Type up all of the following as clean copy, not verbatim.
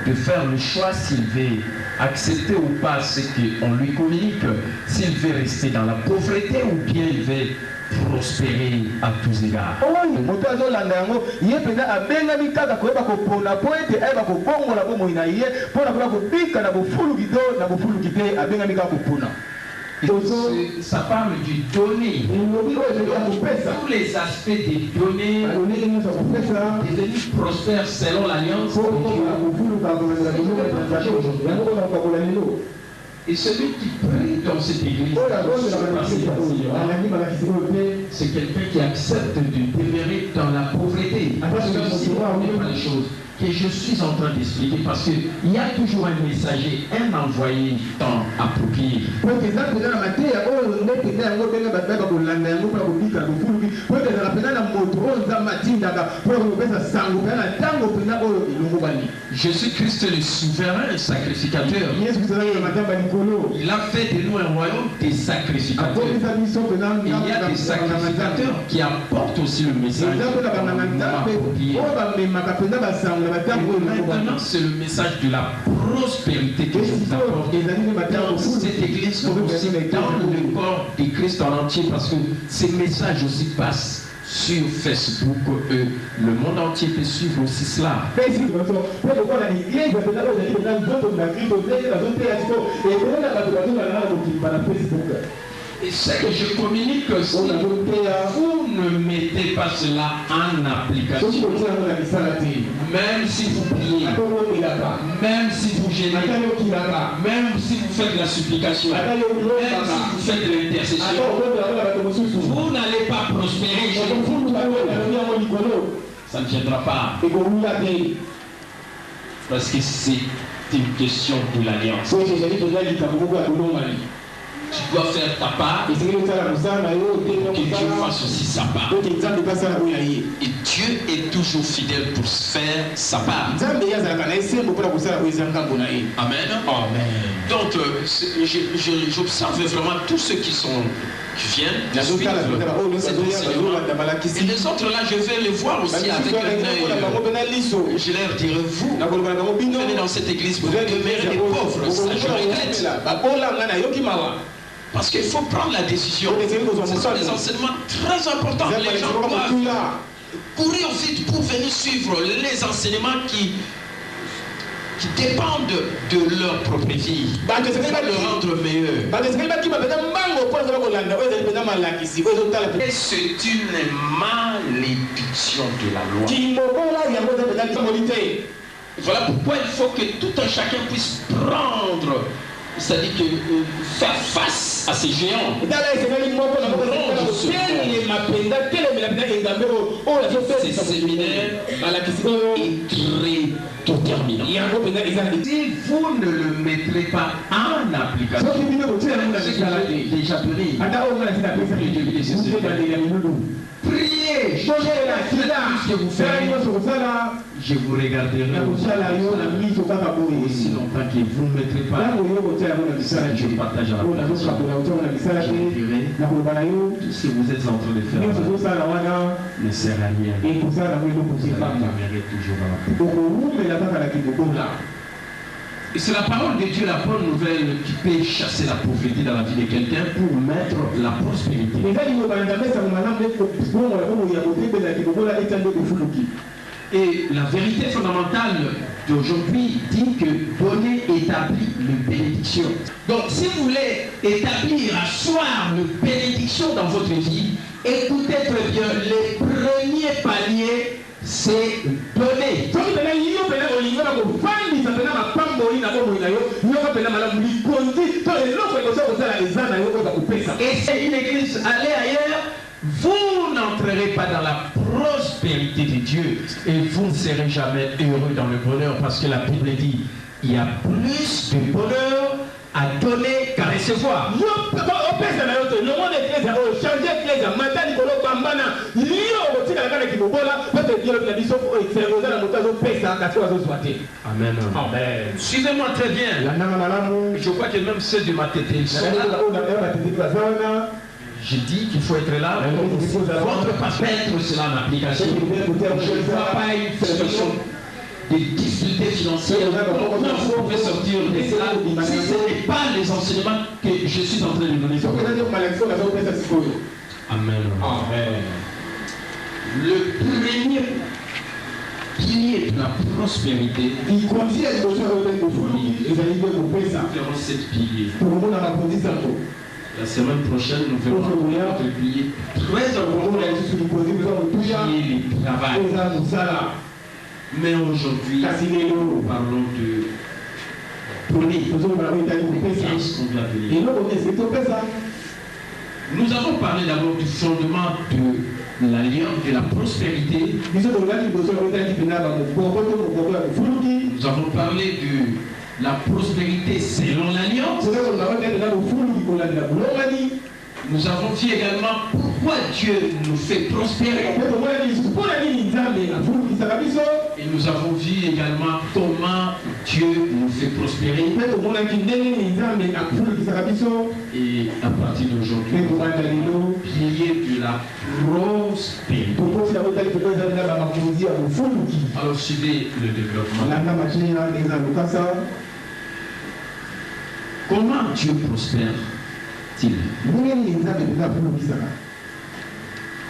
de faire le choix s'il veut accepter ou pas ce qu'on lui communique, s'il veut rester dans la pauvreté ou bien il veut prospérer à tous égards. Ça parle du donner. Tous les aspects des données devenus prospères selon l'alliance de Dieu. Et celui qui prie dans cette église, c'est quelqu'un qui accepte de demeurer dans la pauvreté. Parce que si on ne connaît pas les choses que je suis en train d'expliquer, parce qu'il y a toujours un messager, un envoyé temps approprié. Jésus-Christ est le souverain sacrificateur. Il a fait de nous un royaume des sacrificateurs. Il y a des sacrificateurs qui apportent aussi le message. Maintenant, c'est le message de la prospérité que je vous apporte dans cette église, comme aussi dans le corps de Christ en entier, parce que ces messages aussi passent sur Facebook. Le monde entier peut suivre aussi cela. Et ce que je communique, si vous ne mettez pas cela en application, même si vous priez, même si vous gênez, même si vous faites de la supplication, même si vous faites de l'intercession, vous n'allez pas prospérer. Ça ne viendra pas. Parce que c'est une question de l'alliance. Tu dois faire ta part et que Dieu fasse aussi sa part. Et Dieu est toujours fidèle pour faire sa part. Amen. Amen. Donc, j'observe vraiment tous ceux qui viennent. Et les autres là, je vais les voir aussi avec un œil. Je leur dirai, vous venez dans cette église pour demeurer des pauvres. Ça, je regrette. Parce qu'il faut prendre la décision. Ce sont des enseignements très importants. Les gens doivent courir vite pour venir suivre les enseignements qui dépendent de leur propre vie. Pour le rendre meilleur. Et c'est une malédiction de la loi. Voilà pourquoi il faut que tout un chacun puisse prendre, c'est-à-dire que faire face à ces géants. Ces séminaires est très déterminant. Si vous ne le mettrez pas en application, déjà donné. Priez, changez la que vous faites. Je vous regarderai aussi longtemps que vous ne mettrez pas. Je partage avec vous. Je vous dirai, tout ce que vous êtes en train de faire ne sert à rien. Vous demeurez toujours dans la pauvreté. Et c'est la parole de Dieu, la bonne nouvelle, qui peut chasser la pauvreté dans la vie de quelqu'un pour mettre la prospérité. Et la vérité fondamentale d'aujourd'hui dit que donner établit le bénédiction. Donc si vous voulez établir, asseoir le bénédiction dans votre vie, écoutez très bien, les premiers paliers, c'est donner. Et c'est une église, allez ailleurs, vous n'entrerez pas dans la prospérité de Dieu et vous ne serez jamais heureux dans le bonheur, parce que la Bible dit il y a plus de bonheur à donner qu'à recevoir. Amen. Amen. Suivez-moi très bien. Je crois que même ceux de ma tête sont là. Je dis qu'il faut être là. Votre pas mettre cela en application. Je ne vois pas une situation des difficultés financières, comment vous pouvez sortir de ça si ce n'est pas les enseignements que je suis en train de donner. Amen. Amen. Le premier pilier de la prospérité, verrons 7 piliers. La semaine prochaine, nous verrons le pilier très important qui est le travail. Mais aujourd'hui, nous parlons de donner. Qu'est-ce qu'on doit donner? Nous avons parlé d'abord du fondement de l'alliance, de la prospérité. Nous avons parlé de la prospérité selon l'alliance. Nous avons vu également pourquoi Dieu nous fait prospérer. Et nous avons vu également comment Dieu nous fait prospérer. Et à partir d'aujourd'hui, pilier de la prospérité. Alors suivez le développement. Comment Dieu prospère-t-il?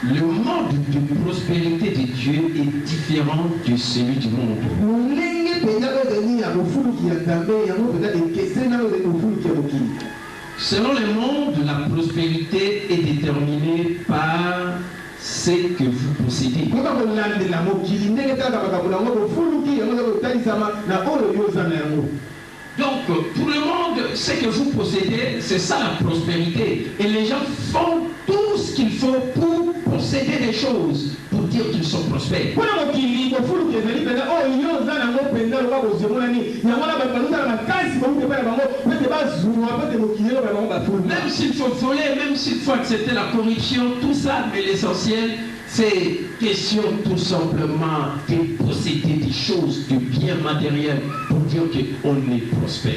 Le mode de prospérité de Dieu est différent de celui du monde. Selon le monde, la prospérité est déterminée par ce que vous possédez. Donc, pour le monde, ce que vous possédez, c'est ça la prospérité. Et les gens font tout ce qu'il faut pour posséder des choses, pour dire qu'ils sont prospères. Même s'il faut voler, même s'il faut accepter la corruption, tout ça, mais l'essentiel, c'est question tout simplement de posséder des choses, de biens matériels, pour dire qu'on est prospère.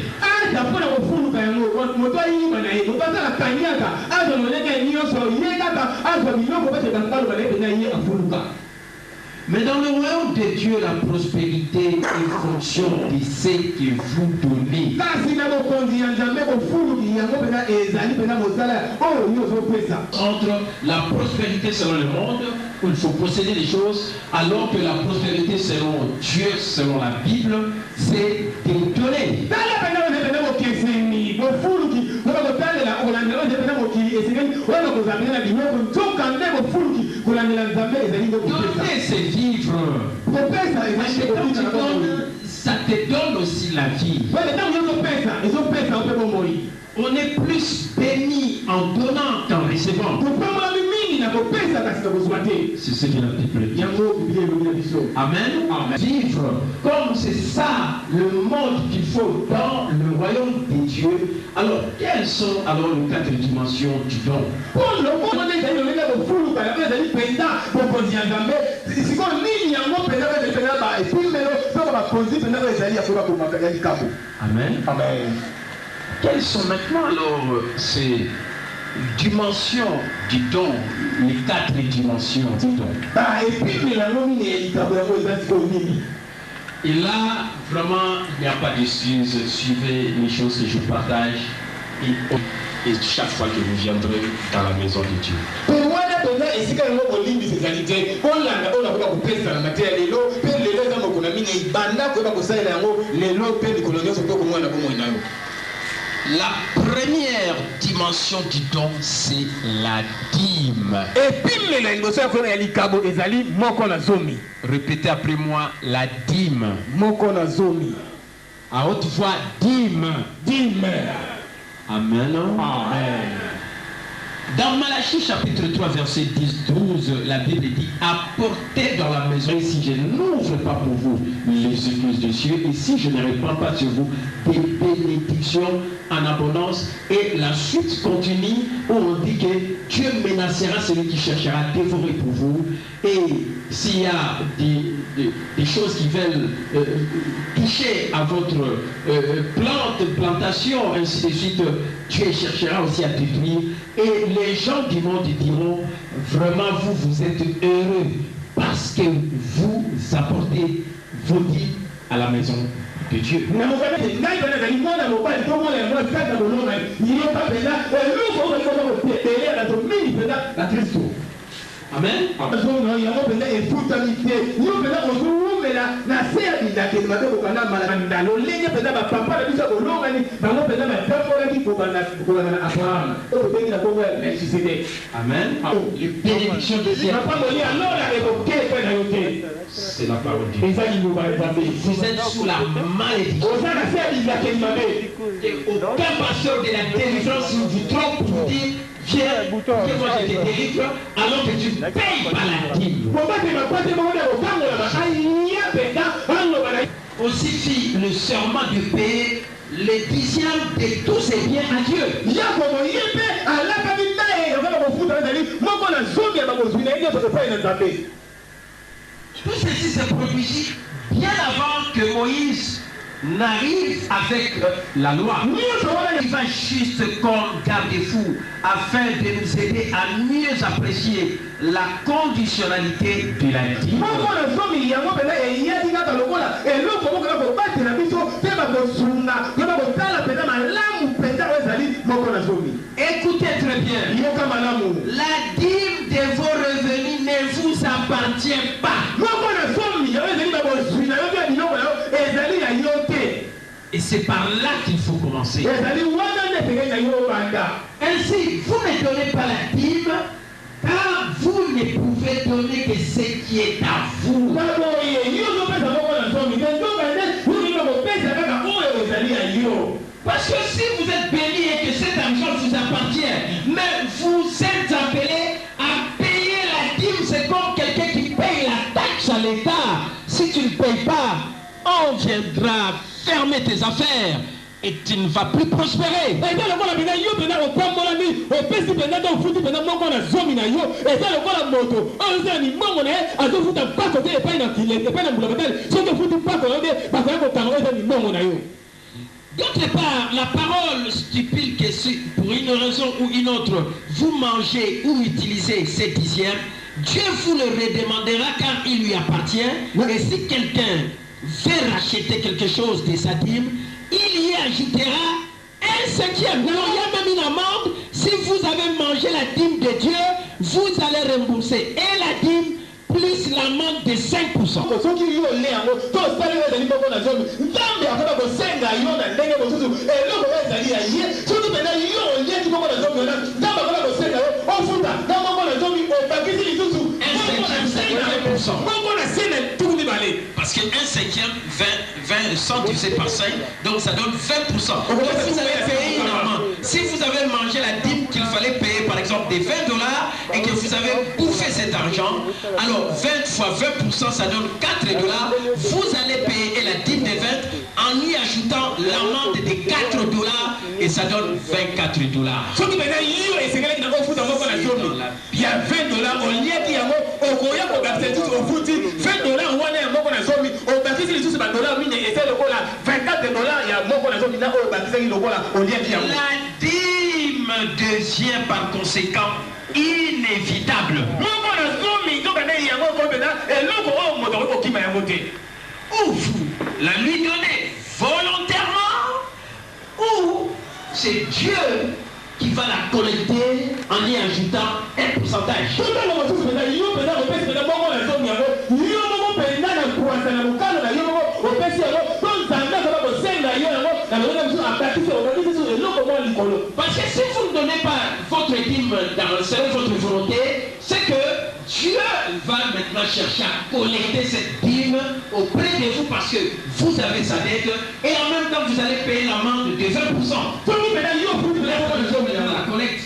Mais dans le royaume de Dieu, la prospérité est fonction de ce que vous donnez. Entre la prospérité selon le monde, où il faut posséder des choses, alors que la prospérité selon Dieu, selon la Bible, c'est de donner. Donner, c'est vivre. Ça te donne aussi la vie. On est plus béni en donnant qu'en recevant. C'est ce que la Bible dit. Amen. Amen. Vivre comme c'est ça le monde qu'il faut dans le royaume de Dieu. Alors, quelles sont alors les 4 dimensions du don? Amen. Amen. Quelles sont maintenant alors ces dimensions du don, les 4 dimensions du don? Et là, vraiment, il n'y a pas d'excuse. Suivez les choses que je partage et chaque fois que vous viendrez dans la maison de Dieu. La première dimension du don, c'est la dîme. Répétez après moi, la dîme. À haute voix, dîme. Dîme. Amen. Amen. Dans Malachie chapitre 3 verset 10-12, la Bible dit: apportez dans la maison, et si je n'ouvre pas pour vous les écluses des cieux, et si je ne répands pas sur vous des bénédictions en abondance. Et la suite continue où on dit que Dieu menacera celui qui cherchera à dévorer pour vous. Et s'il y a des choses qui veulent toucher à votre plantation, ainsi de suite, Dieu cherchera aussi à détruire. Et les gens du monde diront: vraiment, vous êtes heureux parce que vous apportez vos dîmes à la maison de Dieu. Amen. Amen. Les bénédictions de Dieu. C'est la parole de Dieu. Vous êtes sous la malédiction. Et aucun pasteur de la délivrance vous trompe pour dire viens, que moi je te délivre, alors que tu ne payes pas la dîme. Aussi fit le serment de payer les dixièmes de tous ses biens à Dieu. Tout ceci s'est produit bien avant que Moïse n'arrive avec la loi. Il va juste comme garde-fou afin de nous aider à mieux apprécier la conditionnalité de la dîme. Écoutez très bien. La dîme de vos revenus ne vous appartient pas. Et c'est par là qu'il faut commencer. Ainsi, vous ne donnez pas la dîme, car vous ne pouvez donner que ce qui est à vous. Parce que si vous êtes béni et que cet argent vous appartient, mais vous êtes appelé à payer la dîme, c'est comme quelqu'un qui paye la taxe à l'État. Si tu ne payes pas, on viendra fermer tes affaires et tu ne vas plus prospérer. D'autre part, la parole stipule que si pour une raison ou une autre, vous mangez ou utilisez ces dixièmes, Dieu vous le redemandera car il lui appartient. Et si quelqu'un veut racheter quelque chose de sa dîme, il y ajoutera un cinquième. Alors il y a même une amende. Si vous avez mangé la dîme de Dieu, vous allez rembourser. Et la dîme plus l'amende de 5%. Parce qu'un cinquième, 100 divisé par 5, donc ça donne 20%. Donc vous allez payer une amende. Si vous avez mangé la dîme qu'il fallait payer, par exemple, des $20 et que vous avez bouffé cet argent, alors 20 fois 20%, ça donne $4. Vous allez payer la dîme des 20 en y ajoutant l'amende de $4 et ça donne $24. Il y a $20 au lieu qu'il y a la dîme devient par conséquent inévitable. Ou vous la lui donnez volontairement, ou c'est Dieu qui va la collecter en y ajoutant un pourcentage. Parce que si vous ne donnez pas votre dîme selon votre volonté, c'est que Dieu va maintenant chercher à collecter cette dîme auprès de vous parce que vous avez sa dette et en même temps vous allez payer l'amende de 20%. La collecte.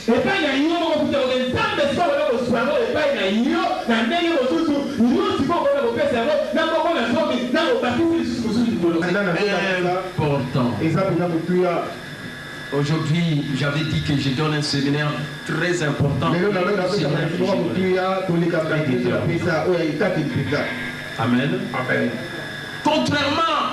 Important. Aujourd'hui, j'avais dit que je donne un séminaire très important. Amen. Amen. Contrairement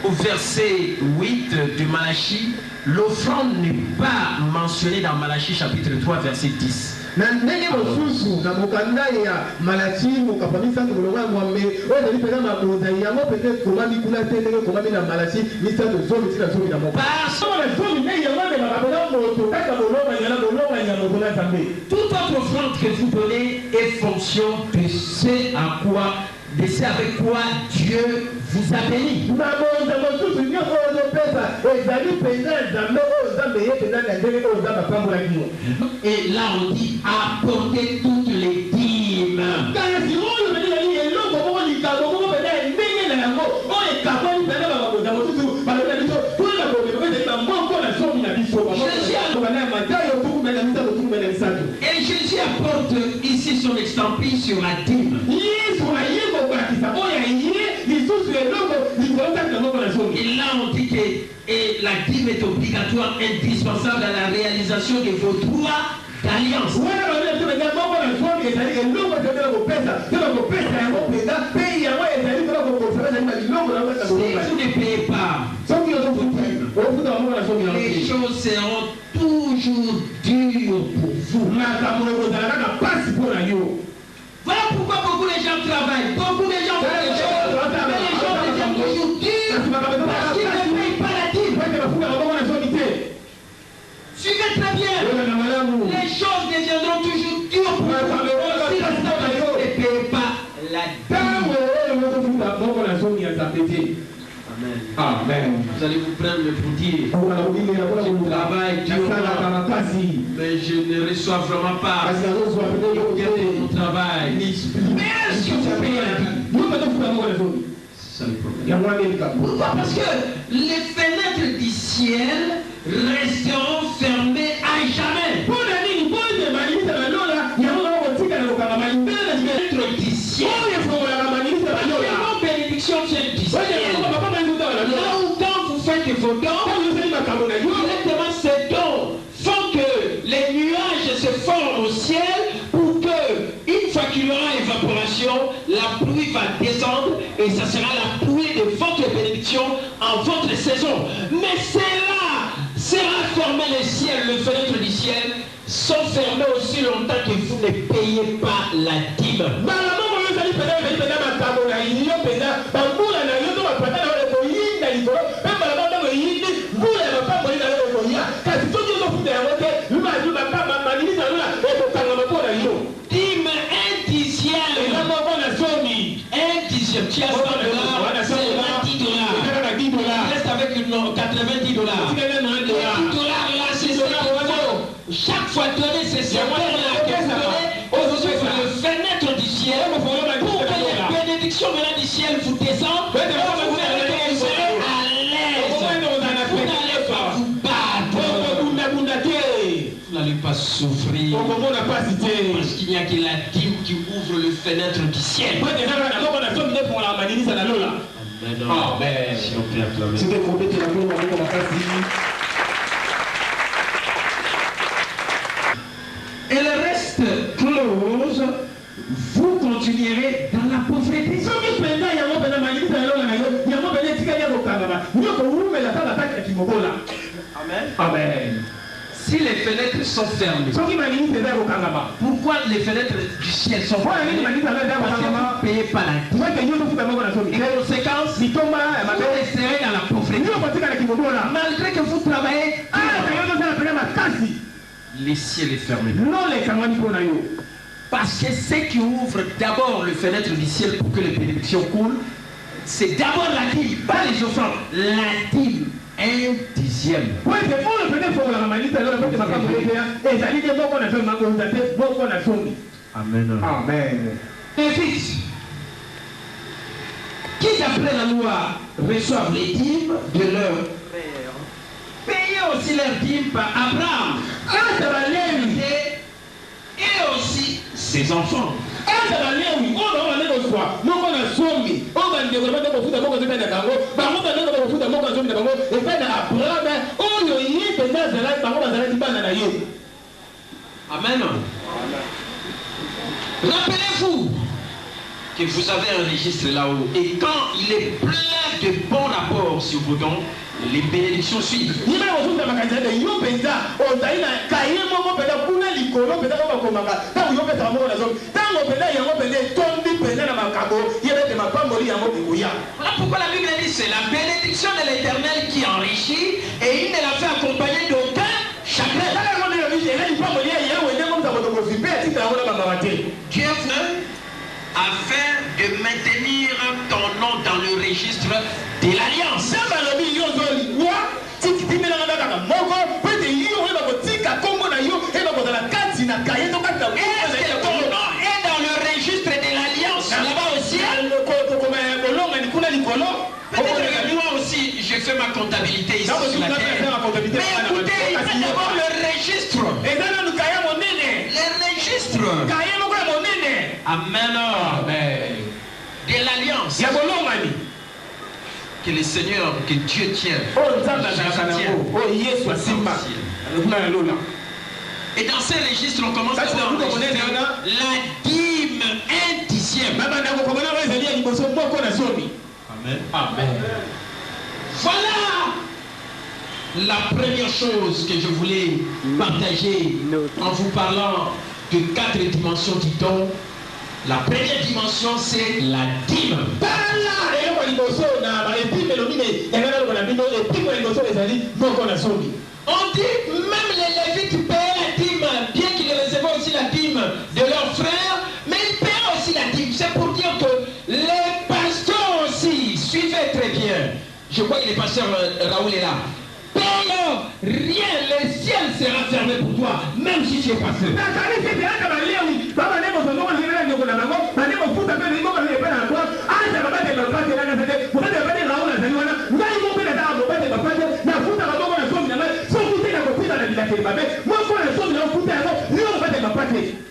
au verset 8 de Malachie, l'offrande n'est pas mentionnée dans Malachie chapitre 3 verset 10. na ndenge mosusu na mokanda ya malati mokapami santo molonga mwambe oyo ezali mpenza mabozali yango peut-être komami kuna te ndenge komami na malati misato zomi tina zomi na moko na zomi ndenge yango amemaka mpena moto kaka bolonganya moto na nzambe. Toute autre offrande que vous donnez est fonction de ce à quoi, de ce avec quoi Dieu vous a béni. Et là on dit apportez toutes les dîmes. Et Jésus apporte ici son estampille sur la dîme. Et là on dit que la dîme est obligatoire, indispensable à la réalisation de vos droits d'alliance. Si vous ne payez pas, les choses seront toujours dures pour vous. Voilà pourquoi beaucoup de gens travaillent, beaucoup de gens font des choses, mais les gens deviennent toujours durs parce qu'ils ne payent pas la dîme. Suivez très bien, les choses deviendront toujours dures pour vous si vous ne payez pas la dîme. Amen. Vous allez vous prendre pour dire je travaille durement, mais je ne reçois vraiment pas mon travail. Mais est-ce que vous payez la dîme? C'est le problème. Pourquoi? Parce que les fenêtres du ciel resteront fermées à jamais. Du ciel. Bénédiction du ciel. Là où quand vous faites vos dons, directement ces dons font que les nuages se forment au ciel pour que, une fois qu'il y aura évaporation, la pluie va descendre et ça sera la pluie de votre bénédiction en votre saison. Mais cela sera fermé le ciel, les fenêtres du ciel sont fermées aussi longtemps que vous ne payez pas la dîme. Dîme un dixième. Un dixième. Tu as $100, c'est $20. Reste avec $90. $10 là, c'est ça. Chaque fois donner ces serveurs-là que vous donnez aux fenêtres du ciel pour que les bénédictions venant du ciel vous descendent. Vous serez à l'aise. Vous n'allez pas vous battre. Vous n'allez pas souffrir. Parce qu'il n'y a que la dîme qui ouvre les fenêtres du ciel. Amen. Si on peut acclamer. Et le reste close, vous continuerez dans la pauvreté. Amen. Amen. Si les fenêtres sont fermées, pourquoi les fenêtres du ciel sont fermées? Parce que vous ne payez pas la dîme. Et conséquence, vous resterez dans la pauvreté. Malgré que vous travaillez, le ciel est fermé. Parce que ce qui ouvre d'abord les fenêtres du ciel pour que les bénédictions coulent, c'est d'abord la dîme, pas les offrandes. La dîme, un dixième. Amen. Amen. Les fils qui d'après la loi reçoivent les dîmes de leur père, payez aussi leurs dîmes par Abraham, et aussi ses enfants. Amen. Rappelez-vous que vous avez un registre là-haut et quand il est plein de bons rapports sur vos dons, Les bénédictions suivent. Quand Voilà pourquoi la Bible dit c'est la bénédiction de l'Éternel qui enrichit et il ne la fait accompagner d'aucun chagrin. Dieu veut afin de maintenir ton nom dans le registre de l'Alliance. Est-ce que ton nom est dans le registre de l'Alliance là-bas aussi? Peut-être que moi aussi, je fais ma comptabilité ici sur la terre. Mais écoutez, il faut d'abord le registre. Le registre. Amen. De l'Alliance. Que le Seigneur, que Dieu tienne. Et dans ces registres, on commence à voir la dîme, 1/10. Amen. Amen. Voilà la première chose que je voulais partager en vous parlant de 4 dimensions du don. La première dimension, c'est la dîme. On dit même les Lévites paient la dîme, bien qu'ils recevaient aussi la dîme de leurs frères, mais ils paient aussi la dîme. C'est pour dire que les pasteurs aussi, suivez très bien. Je crois que le pasteur Raoul est là. Paye rien, le ciel sera fermé pour toi, même si tu es pasteur.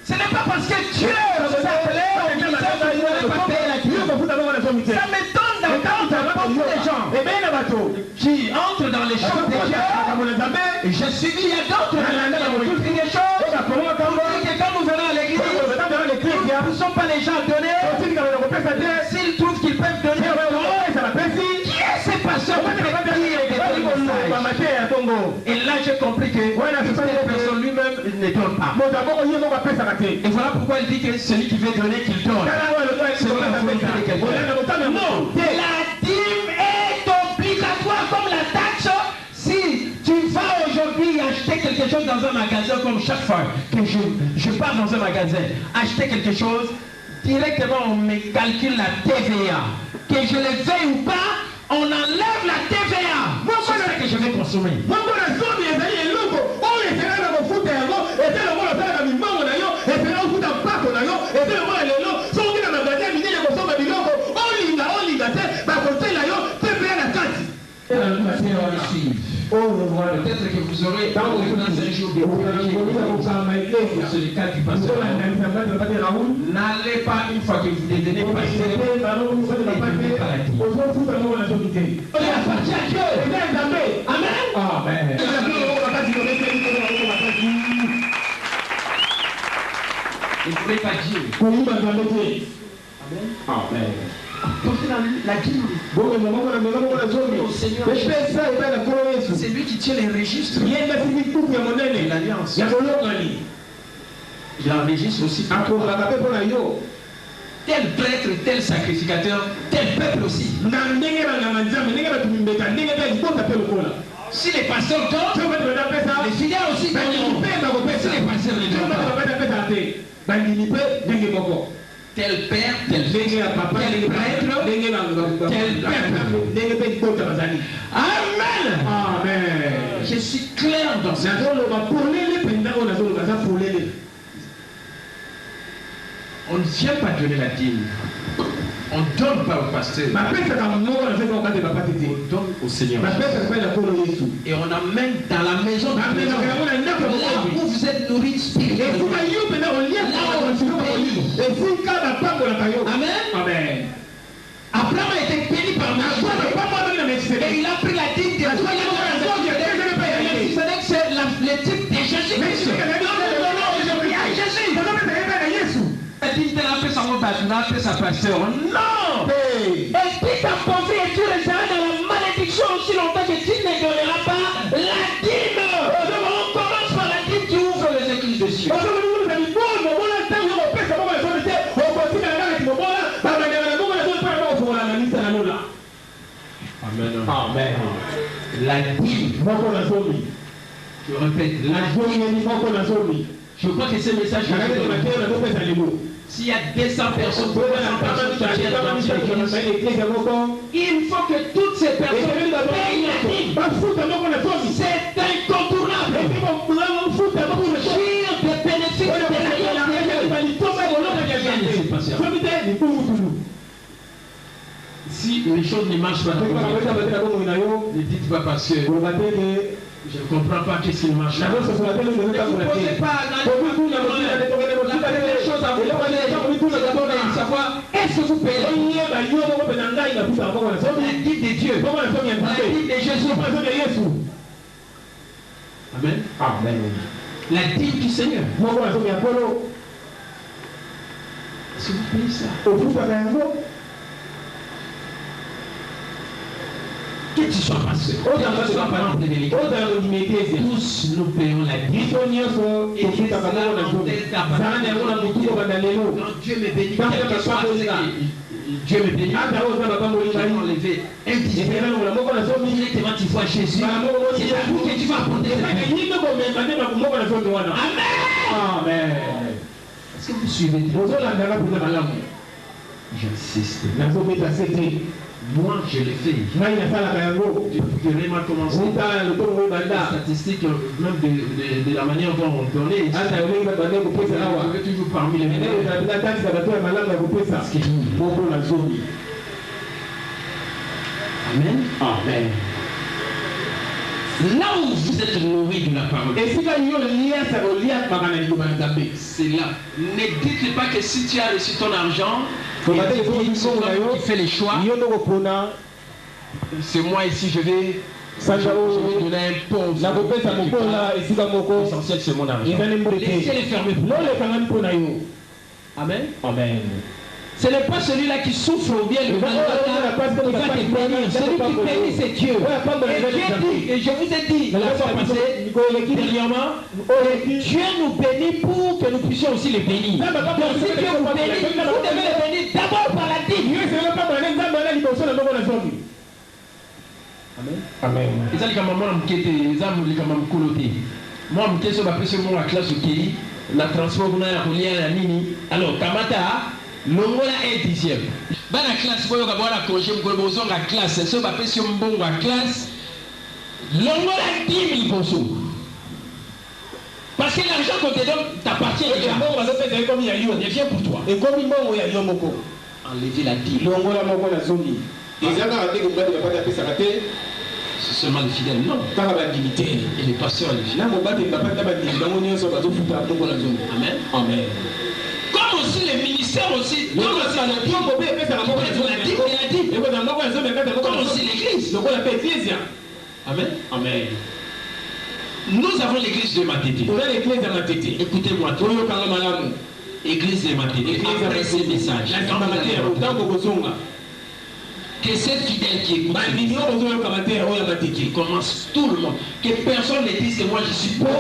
Ce n'est pas parce que Dieu vous appelait ça m'étonne d'entendre beaucoup de gens qui entrent dans les champs de Dieu. Je suis dit, il y a d'autres qui écrivent des choses. Que quand nous venons à l'église, nous ne poussons pas les gens à donner. S'ils trouvent qu'ils peuvent donner, qui est ce pasteur qui et là j'ai compris que cette personne lui-même ne donne pas. Et voilà pourquoi il dit que celui qui veut donner, qu'il donne. Non, la dîme est obligatoire comme la taxe. Si tu vas aujourd'hui acheter quelque chose dans un magasin, comme chaque fois que je pars dans un magasin, acheter quelque chose, directement on me calcule la TVA. Que je le veuille ou pas, on enlève la TVA. C'est ça que je vais consommer. Peut-être que vous aurez dans un jour de c'est le cas du pasteur. N'allez pas une fois que vous devenez pasteur. Amen. Amen. Il ne voulait pas dire. Amen. Portez la dîme au Seigneur. C'est lui qui tient les registres. Il l'alliance. Il enregistre aussi. Tel prêtre, tel sacrificateur, tel peuple aussi. Si les pasteurs donnent, les fidèles aussi donneront. Si les pasteurs ne donnent pas, tel père, tel prêtre, tel peuple. Amen. Amen. Je suis clair dans ça. On ne vient pas donner la dîme. On ne donne pas au pasteur. On donne au Seigneur. Et on amène dans la maison. Là où vous êtes nourris spirituellement. Là où on vous bénit. Amen. Amen. Abraham a été béni par Dieu. Et il a pris la dîme de toi. C'est le type de Jésus. La dîme de la paix, ça pasteur. Non. Et puis ta pensée et tu resteras dans la malédiction aussi longtemps que tu ne Amen. La dîme. Je répète, la dîme. Je crois que ce message, s'il y a 200 personnes, il faut que toutes ces personnes payent la dîme. C'est incontournable. Des bénéfices de la si les choses ne marchent pas, ne dites pas parce que je ne comprends pas qu'est-ce qui marche. Ne posez pas la première chose à vous savoir est-ce que vous payez la dîme de Dieu, la dîme de Jésus. Amen. Amen. La dîme du Seigneur. Si vous payez ça, que tu sois pasteur, que tu sois parent de l'Église, tous nous payons la dîme. Et que cela quand Dieu me bénit, quel que soit ce que Dieu me bénit, je vais enlever un dixième. Directement tu vois Jésus, c'est à vous que tu vas apporter. Amen. Amen. Est-ce que vous suivez? J'insiste. Moi, je le fais. Depuis que Réma a commencé, les statistiques, même de la manière dont on donnait, je vais toujours parmi les meilleurs. Amen. Amen. Là où vous êtes nourris de la parole, c'est là. Ne dites pas que si tu as reçu ton argent, qui fait les choix, c'est moi ici, je vais donner un pauvre. L'essentiel, c'est mon argent. Laissez-les fermer pour moi. Amen. Amen. Ce n'est pas celui-là qui souffre ou bien le qui va te bénir. Celui qui bénit, c'est Dieu. Et je vous ai dit la fois passée, dernièrement, Dieu nous bénit pour que nous puissions aussi les bénir. Donc si Dieu vous bénit, vous devez les bénir d'abord par la dîme. Amen. Amen. Et ça, les mamans qui étaient les âmes, les mamans colotés. Moi, je suis sur la classe qui la transforme en lien à Nini. Alors, Kamata. Longola est dixième. Dans la classe, vous avez la congé, vous avez la classe. C'est ce qu'on appelle sur la classe. Longola 10 000 pesos. Parce que l'argent qu'on te donne t'appartient déjà. Il vient pour toi. Et comme il m'a enlevé la dîme. Longola Mongola Zoni. C'est seulement les fidèles, non. Et les pasteurs, les fidèles. Amen. Amen. Comme aussi les ministères aussi, comme aussi comme aussi l'église. Amen. Amen. Nous avons l'église de Matété. Écoutez-moi, église de Matété. Après ces messages, que ces fidèles qui écoutent, qui commencent tout le monde, que personne ne dise que moi je suis pauvre.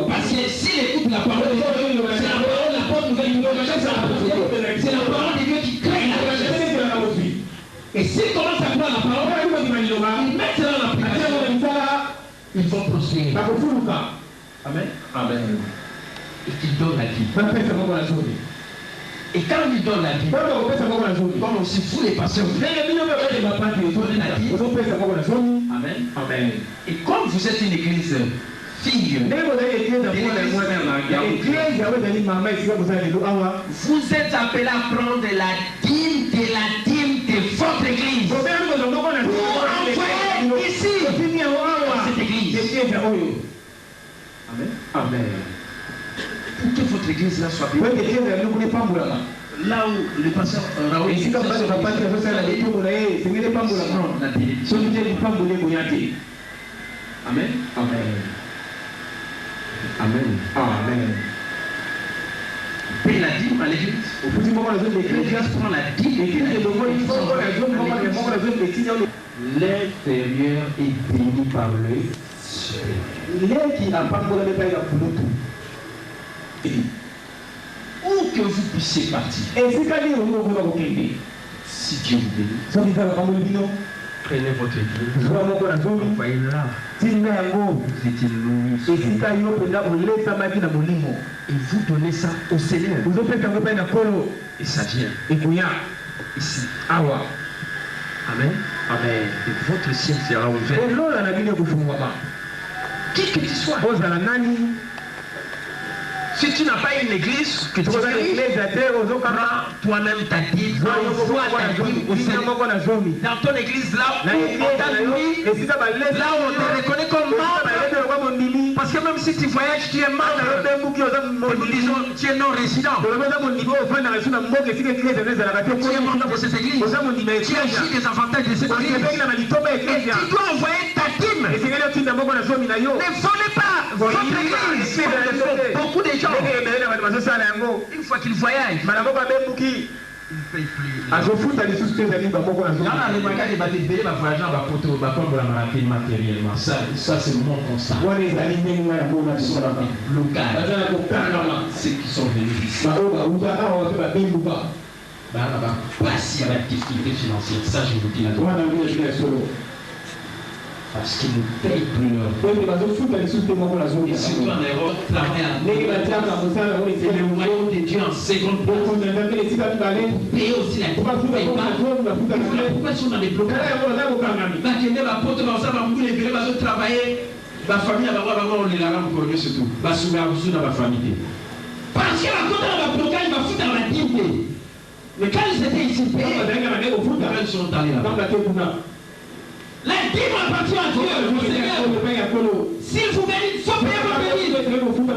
Parce que s'il écoute la parole de Dieu, c'est la bonne nouvelle, c'est la parole de Dieu qui crée la richesse. Et s'il commence à croire la parole, il met cela dans l'application, ils vont prospérer. Amen. Amen. Et qu'il donne la vie. Et quand il donne la vie, comme aussi vous les pasteurs, vous donnez la vie. Amen. Amen. Et comme vous êtes une église fille, vous êtes appelés à prendre la dîme de votre église. Pour envoyer ici cette église. Amen. Amen. Pour que votre église là soit bien. Là où le pasteur Raoul est Amen. Amen. Amen. Amen. Paye la dîme à l'église. L'église prend la dîme. L'intérieur est béni par le où que vous puissiez partir, Si Dieu vous bénit, prenez votre église, envoyez-la. Et vous donnez ça au Seigneur. Et ça vient. Ici. Amen. Amen. Et votre ciel sera ouvert. Qui que tu sois. Si tu n'as pas une église, que tu prends toi-même ta dîme, envoie ta dîme au Seigneur. Dans ton église, là où on t'a mis, là où on te reconnaît comme membre. Parce que même si tu voyages, tu es membre. Nous disons, tu es non résident. Tu es membre de cette église. Tu as aussi des avantages de cette église. Et tu dois envoyer ta dîme. Ne volez pas votre église. Beaucoup de gens, une fois qu'ils voyagent, ils ne payent plus. Dans le magasin, ils voyagent matériellement. Ça c'est mon constat. Ceux qui sont venus ici. Pas si à la difficulté financière, ça je vous dis la vérité. Parce qu'ils ne payent plus leur vie. Et surtout en Europe, c'est le royaume de Dieu en seconde place. Payer aussi la dîme. Pourquoi ils sont dans des blocages? La famille surtout. Parce que la blocage va foutre dans la dîme. Mais quand ils étaient ici, ils sont allés là. La dîme appartient à Dieu, le Seigneur. S'il vous bénit, il faut payer votre bénisse. Quand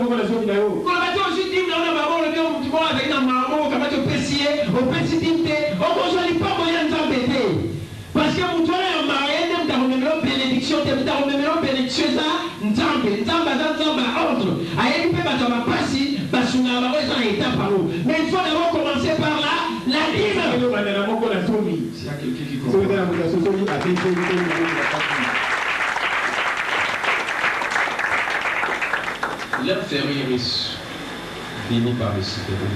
on va dire aussi dîme, on va voir le bien, on va avec un maman, on va mettre au pessier, au petit dîme, on va pas moyen de s'embêter. Parce que vous avez un mariage, vous avez une bénédiction, vous avez une bénédiction, Nzambe, ordre. Aïe, vous pouvez pas passer, parce qu'on a un état par nous. Mais il faut d'abord commencer par là, la dîme. S'il y a quelqu'un qui comprend. L'homme férié est béni par le Seigneur.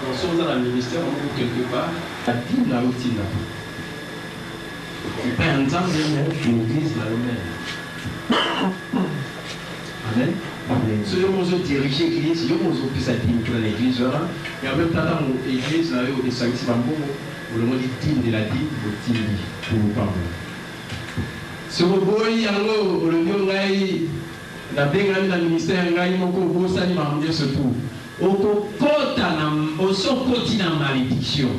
Nous sommes dans le ministère, on trouve quelque part, la dîme la routine là. Et pas un temps, l'église là même. Amen. Si nous avons dirigé l'église, nous avons pu s'admirer dans l'église là. Et en même temps, dans l'église là, il y a des sanctions pour le mot de dîme de la dîme, le dîme pour vous parler. Si vous voyez le lieu la bengami na ministère ngai moko bosani makambo surtout okokota na osokoti na malédiction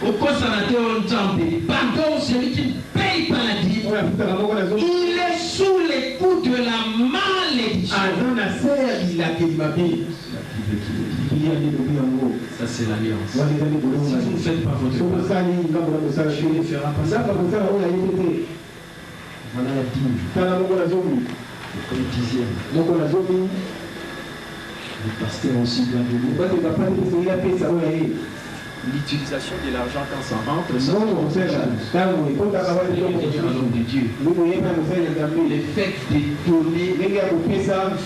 okosana te onjambe pardon celui qui paye pas la dîme il est sous les coups de la malédiction. Ça c'est l'alliance. Si vous ne faites pas votre part, Dieu ne fera pas ça. Voilà la dîme. Le dixième. Le pasteur aussi doit l'utilisation de l'argent quand ça rentre, ça c'est de Dieu. Le fait de donner, il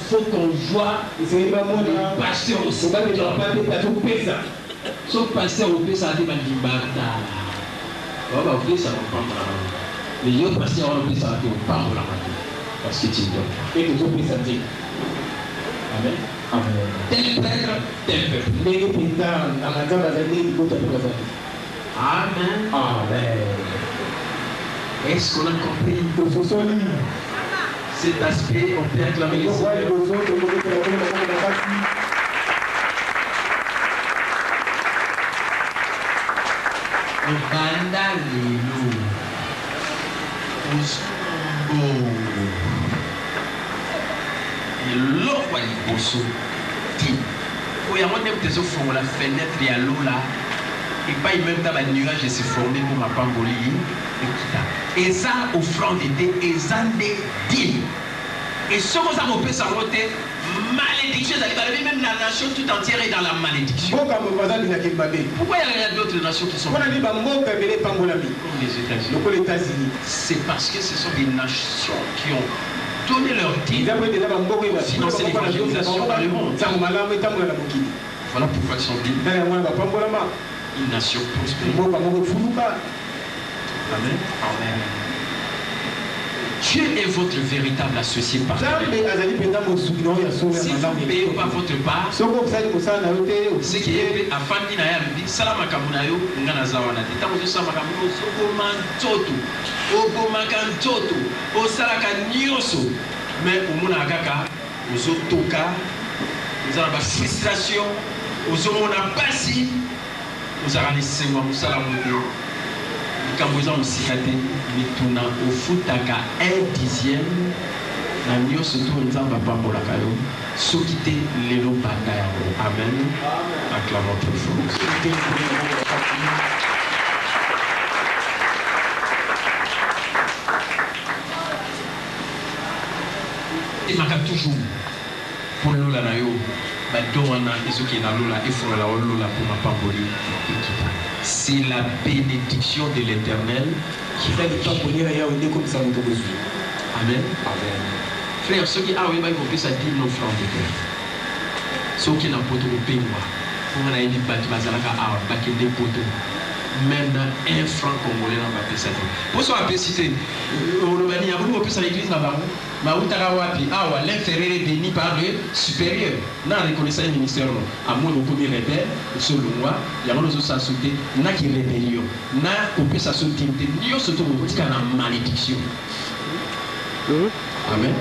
faut qu'on voit le pasteur aussi. Sauf pasteur au pays, ça a été bandibata. On va ouvrir ça au pambo. Mais il y a pasteur au pays, ça a été au pambo la matin. Parce que tu donnes. Et les autres, ça dit. Amen. Tel prêtre, tel peuple. Amen. Amen. Est-ce qu'on a compris cet aspect? On peut acclamer les Seigneurs. Banda lelo. L'eau à l'imposso. Il y a moins de la fenêtre et à l'eau là. Et pas même dans le nuage et se former pour ma pangoli. Et ça, offrande était, et ça des dîmes. Et ce que ça me peut s'arrêter, malédiction, même la nation tout entière est dans la malédiction. Pourquoi il y a d'autres nations qui sont comme les États-Unis? C'est parce que ce sont des nations qui ont donner leur dîme pour financer l'évangélisation dans le monde. Voilà pourquoi ils sont dignes. Une nation prospère. Amen. Amen. Dieu est votre véritable associé partenaire. Si vous ne payez pas votre part, ce qui est afin de dire Salama Kamunayo, Nganazawana, Tamozo Samakamuno, Sokomantoto, Ogomakantoto, Osalaka Nyoso, mais au Munagaka, aux Otoka, aux Arabes frustration, aux Omona Passi, aux Arabes Sengwa, aux Salamoto. Quand vous avez aussi été mituna au futaka 1/10 na nyo surtout nzamba pambo la kayo sokite lelo banda ya amen acclamons très fort. Et maka toujours pour lola na yo ba doana ezoki na lola e fona la lola pour ma pamboli. C'est la bénédiction de l'Éternel qui fait le temps pour lire comme ça. Amen. Amen. Frère, ceux qui ont compris ça, disent nos francs de cœur. Ceux qui n'ont pas de pain, pour qu'on ait dit que des poteaux. Même un franc congolais n'a pas fait ça. Pour ça, on peut citer, au Roumanie, il y a beaucoup plus à l'église là-bas. L'inférieur est béni par le supérieur. Dans la reconnaissance du ministère, à moi, le premier rebelle, selon moi, il y a des choses à sauter, il y a qui rébellion, il y a qui peut s'assauter, il y a surtout une malédiction. Amen.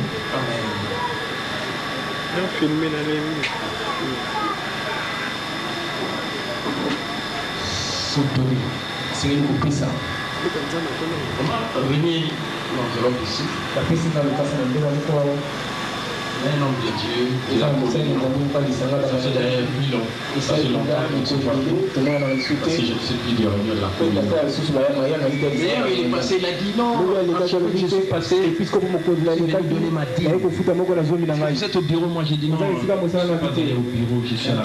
C'est une copie ça. Venez l'enveloppe ici. Un homme de Dieu, il a posé ça fait derrière 1000 ans. Ça fait longtemps qu'on se voit plus. Parce que je ne sais plus de réunion de la commune. D'ailleurs, il est passé, il a dit non. Je suis passé, puisque vous m'avez donné ma dîme. Vous êtes au bureau, moi j'ai dit non. Je ne suis pas allé au bureau, je suis là.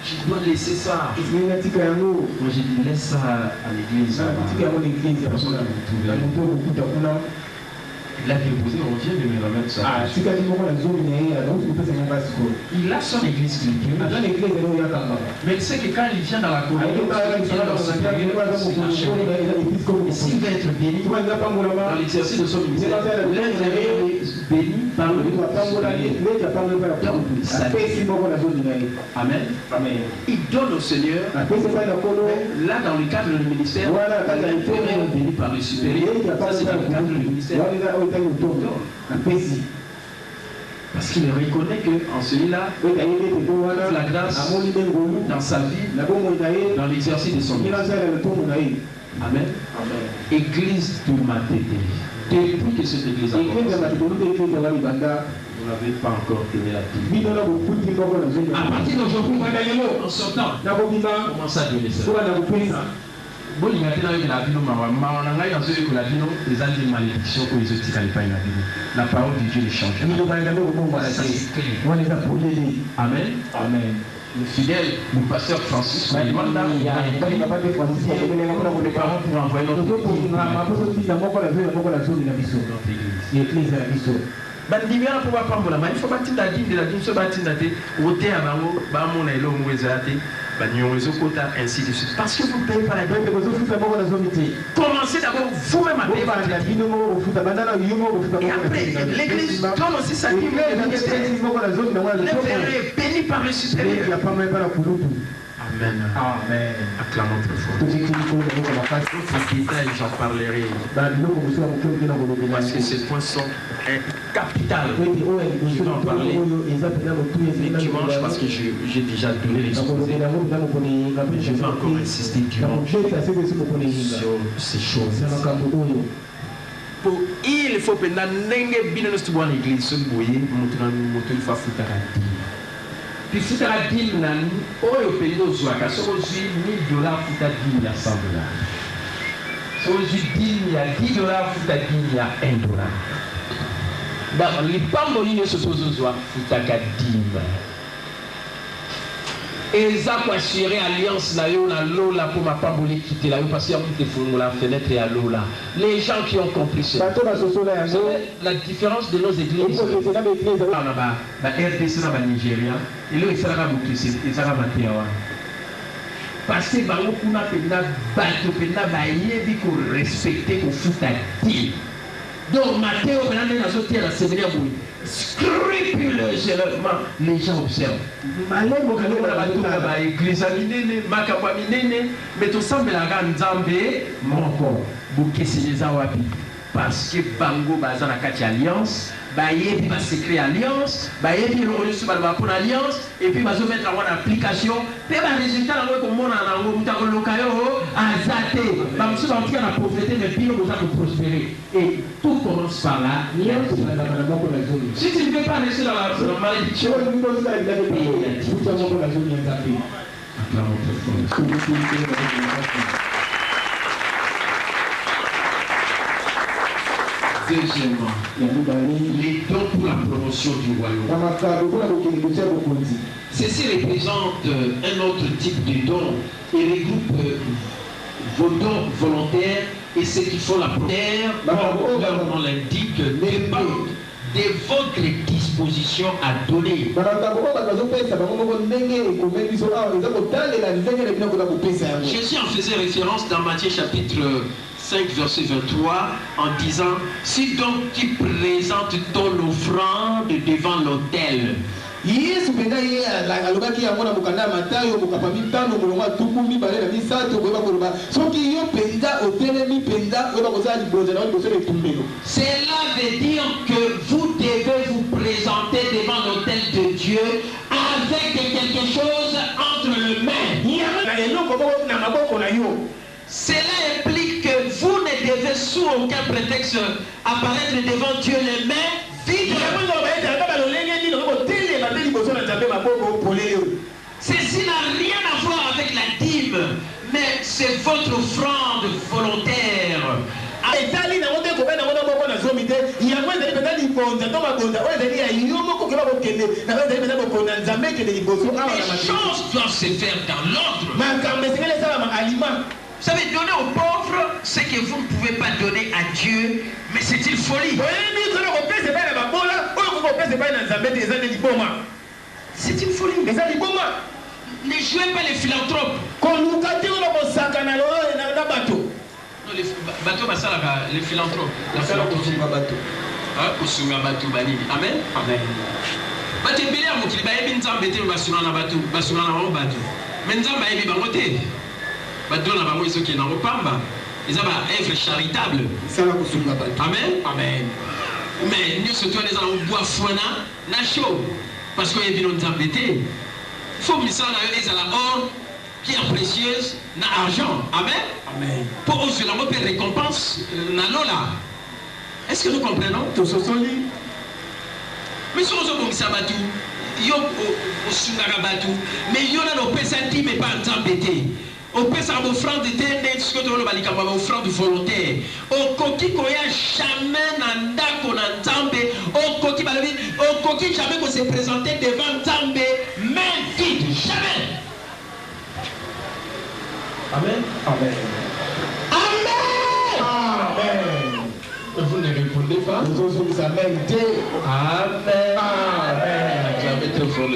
Je dois laisser ça. Moi j'ai dit laisse ça à l'église. Il a déposé, on vient de me remettre ça. Il a son église qui est. Mais il sait que quand il vient dans la communauté, s'il va être béni dans l'exercice de son ministère, l'intérieur est béni par le Amen. Il donne au Seigneur. Là, dans le cadre du ministère, l'intérieur est béni par le supérieur. Ça, c'est dans le cadre du ministère. Parce qu'il reconnaît qu'en celui-là, la grâce dans sa vie, dans l'exercice de son ministère. Amen. Église de Matété. Depuis que cette église a commencé, vous n'avez pas encore tenu la dîme. À partir d'aujourd'hui, en sortant, commencez à donner ça. Bon, il y a des malédictions que les autres n'ont pas. La parole de Dieu les change. Amen. Amen. Le fidèle, le pasteur Francis, il demande là, il y a un parents pour envoyer notre église. Bandimia pour prendre la main, il faut bâtir la dîme de la dîme, se bâtir la tête, ôter à Bango, Bamon et l'homme Wezate, Bagnon ainsi de suite. Parce que vous ne payez pas la dîme, commencez d'abord vous-même à payer la dîme. Et après, l'église donne aussi sa dîme. L'intérêt est béni par le supérieur. Amen. Amen. Acclamons très fort. Ces détails, j'en parlerai. Parce que ces points sont capitales. Je vais en parler dimanche parce que j'ai déjà donné l'exposé. Je vais encore insister dimanche sur ces choses. Il faut que nous l'église, ce boyer, il faut foutre à dire. Puis si tu as dit, au pays de Zouaka, si tu as $1000, tu as $100. Si tu as $10, tu as $1. Donc, les pamboliers se posent au Zouaka, tu as $10. eza ko assurer alliance na yo na lola pour ma pamboli quitter la yo parce qu'il y a beaucoup de fumons la fenêtre et à lola. Les gens qui ont compris ça. La différence de nos églises. Ba RDC na ba Nigeria, elo esala ba Kristo, esala ba tewa. Parce que bango kuna penda bato penda ba yebi ko respecter ko futa ti. Donc Matteo penda na zo tia la séminaire boui. Scrupuleusement, les gens observent. Mais tout ça, parce que Bango Bazan a 4 alliances, Baye va s'écrire alliance, Baye va reçu pour alliance, et puis va se mettre en application. Puis le résultat, comme on a un locayo, azaté, va se sentir la pauvreté, mais puis on va prospérer. Et tout commence par là. Si tu ne veux pas rester dans la malédiction, deuxièmement, les dons pour la promotion du royaume. Ceci représente un autre type de don et regroupe vos dons volontaires et ceux qui font la prière, comme leur nom l'indique, dépendent de votre disposition à donner. Jésus en faisait référence dans Matthieu chapitre 5, verset 23, en disant, si donc tu présentes ton offrande devant l'autel, Yesu penga ye alobaki yango na mokanda Matayo mokapami tano molonga tukumi bale na misato koyeba koloba soki yo penza otelemi penza oba kozala liboza na liboso de tumbelo. Cela veut dire que vous devez vous présenter devant l'autel de Dieu avec quelque chose entre les mains. Cela implique que vous ne devez sous aucun prétexte apparaître devant Dieu les mains vides. Ceci n'a rien à voir avec la dîme, mais c'est votre offrande volontaire. Les choses doivent se faire dans l'ordre. Vous savez, donner aux pauvres ce que vous ne pouvez pas donner à Dieu, mais c'est une folie. C'est une folie. Ne jouez pas les philanthropes. Non, les philanthropes. La philanthropie. Amen. Amen. Ils ont une œuvre charitable. Amen. Amen. Mais nous sommes tous les gens qui boivent fouana, na chaud. Parce qu'il y a des gens embêtés. Il faut que ça soit la or, pierre précieuse, na argent. Amen. Amen. Pour eux, c'est la mauvaise récompense, na lola. Est-ce que nous comprenons? Tout ce sont lui. Mais si nous avons sabatu, yo au sungarabatu, mais yo na nos pesati, mais pas embêtés. Au pesa offrande de ce que tu as offrande volontaire. Au coquille qu'on a jamais nanda qu'on a també. Au coquille jamais qu'on s'est présenté devant també. Main vide, jamais. Amen. Amen. Amen. Amen. Vous ne répondez pas. Amen. Amen. Amen. Jamais trop fort.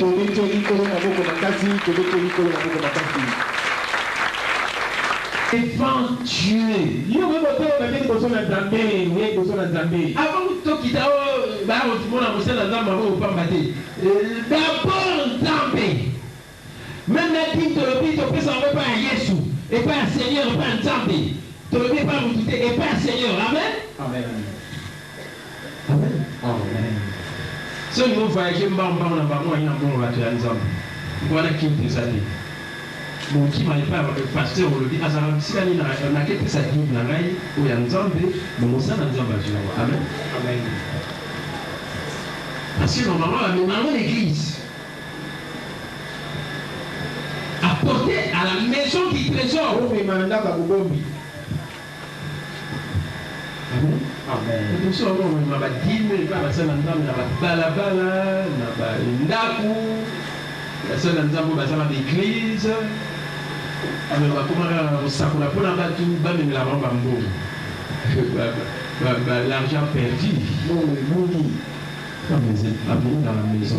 Devant Dieu. Avant de quitter, d'abord Nzambe. Même la dîme de l'objet, tu peux s'en pas à Jésus. Et pas à Seigneur, pas à Nzambe. Tu ne peux pas vous douter, et pas à Seigneur. Amen. Amen. Amen. Amen. Si nous voyageons, on va faire Nzambe. Voilà qui est désolé. Mon qui m'a pas le pasteur on le dit azara sikani na kete sa dîme na ngai o ya Nzambe mon ça na Nzambe azula. Amen. Amen. Parce que normalement l'église apporter à la maison du trésor. Amen. Amen. Nous sommes dans la dîme, dans la salle Nzambe, dans la balabala, dans la ndaku. personne dans Nzambo bazala d'église alors comment ça pour la première fois tout va même la bambo l'argent perdu non mais bougi comme les amener dans la maison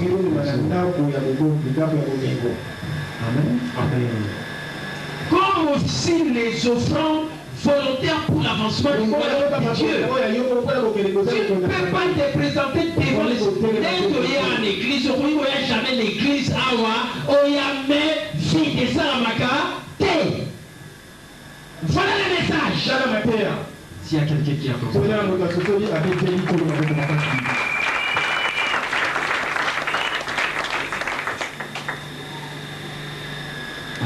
amen amen comme aussi les offrandes volontaires pour l'avancement du royaume de Dieu. Tu ne peux pas te présenter devant les autres. Dès que tu es en église, il n'y a jamais l'église awa, il y a mais vie de Saramaka. Voilà le message. S'il y a quelqu'un qui a compris.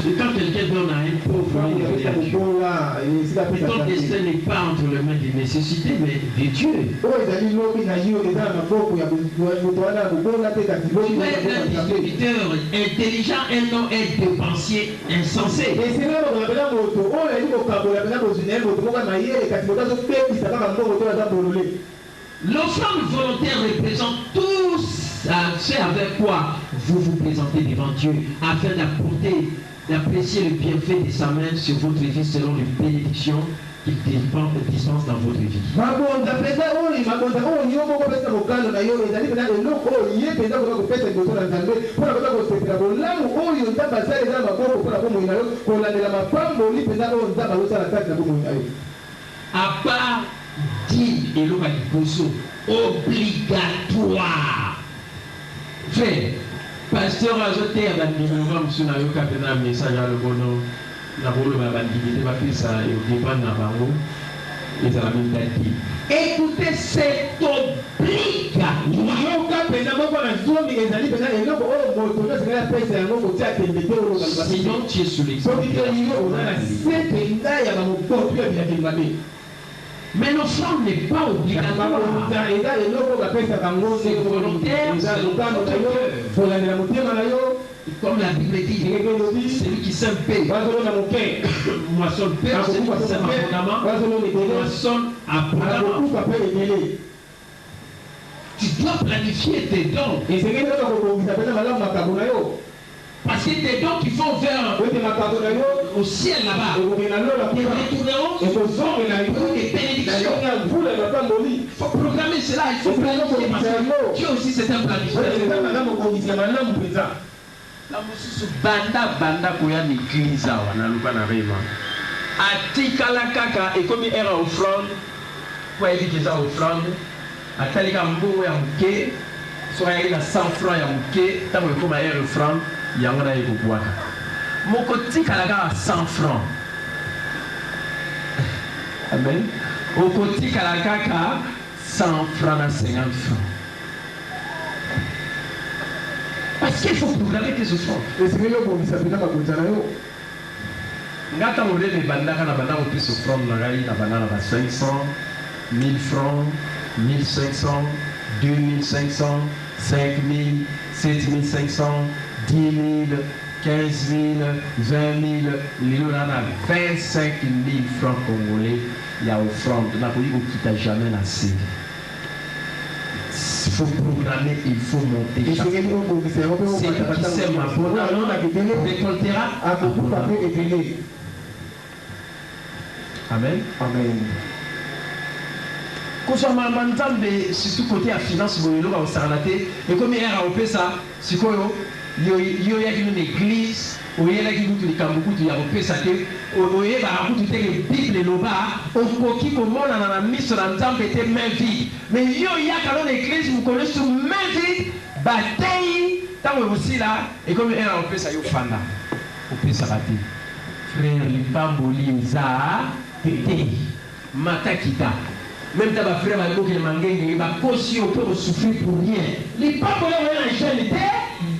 Et quand quelqu'un donne à un pauvre, ton destin n'est pas entre les mains des nécessités, mais de Dieu. Tu es un distributeur intelligent et non un dépensier insensé. L'offrande volontaire représente tout ce avec quoi vous vous présentez devant Dieu afin d'apprécier le bienfait de sa main sur votre vie selon les bénédictions qu'il dispense dans votre vie. À part 10 et l'eau obligatoire. Frère, pasteur a jeté à la numéro sur la message à le bono, la boule va banditer, va faire ça et au départ n'a pas où, et ça la même date. Écoutez, c'est obligatoire. Sinon, tu es sous l'exemple. Mais l'offrande n'est pas obligatoire. C'est volontaire, comme la Bible dit, celui qui sème paie. Moissonne paie, celui qui sème abondamment, moissonne abondamment. Tu dois planifier tes dons. Parce que tes dons qui vont vers au ciel là-bas, ils retourneront pour des bénédictions. Il faut programmer cela, il faut planifier. Dieu aussi c'est un planificateur. La mosusu banda koya l'église awa na luka na rema atikala kaka ekomi era offrande po yebi eza offrande atalika mbongo ya moke soki ayaki na 100 francs ya moke ntango ekoma era offrande yango na ye kobwaka moko tikala kaka 100 francs amen okotikala kaka 100 francs na 50 francs. Parce qu'il faut programmer tes offrandes. Ngata modele bandaka na banda ko pesa offrande na gai na banda na 500, 1000 francs, 1500, 2500, 5000, 7500, 10 000, 15 000, 20 000, lilo na 25 000 francs congolais ya offrande na ko yiko kita jamais na série. Il faut programmer, il faut monter. C'est qui sème abondamment, récoltera abondamment. Amen. Amen. Kosoma manzambe surtout côté à finance boyelo ba osarlate et comme hier a opé ça sikoyo yo yaki une église oyela ki mutu likambo kutu ya opé ça te oyeba akutu te ke Bible loba okoki komona na miso na nzambe te main vide mais yo yaka dans l'église vous connaissez main vide bataille tango aussi là et comme hier a opé ça yo fanda opé ça raté frère lipamboli za te matakita. Même ta frère va dire que mangenge va causer au peut souffrir pour rien. Les pas pour les en jeûne,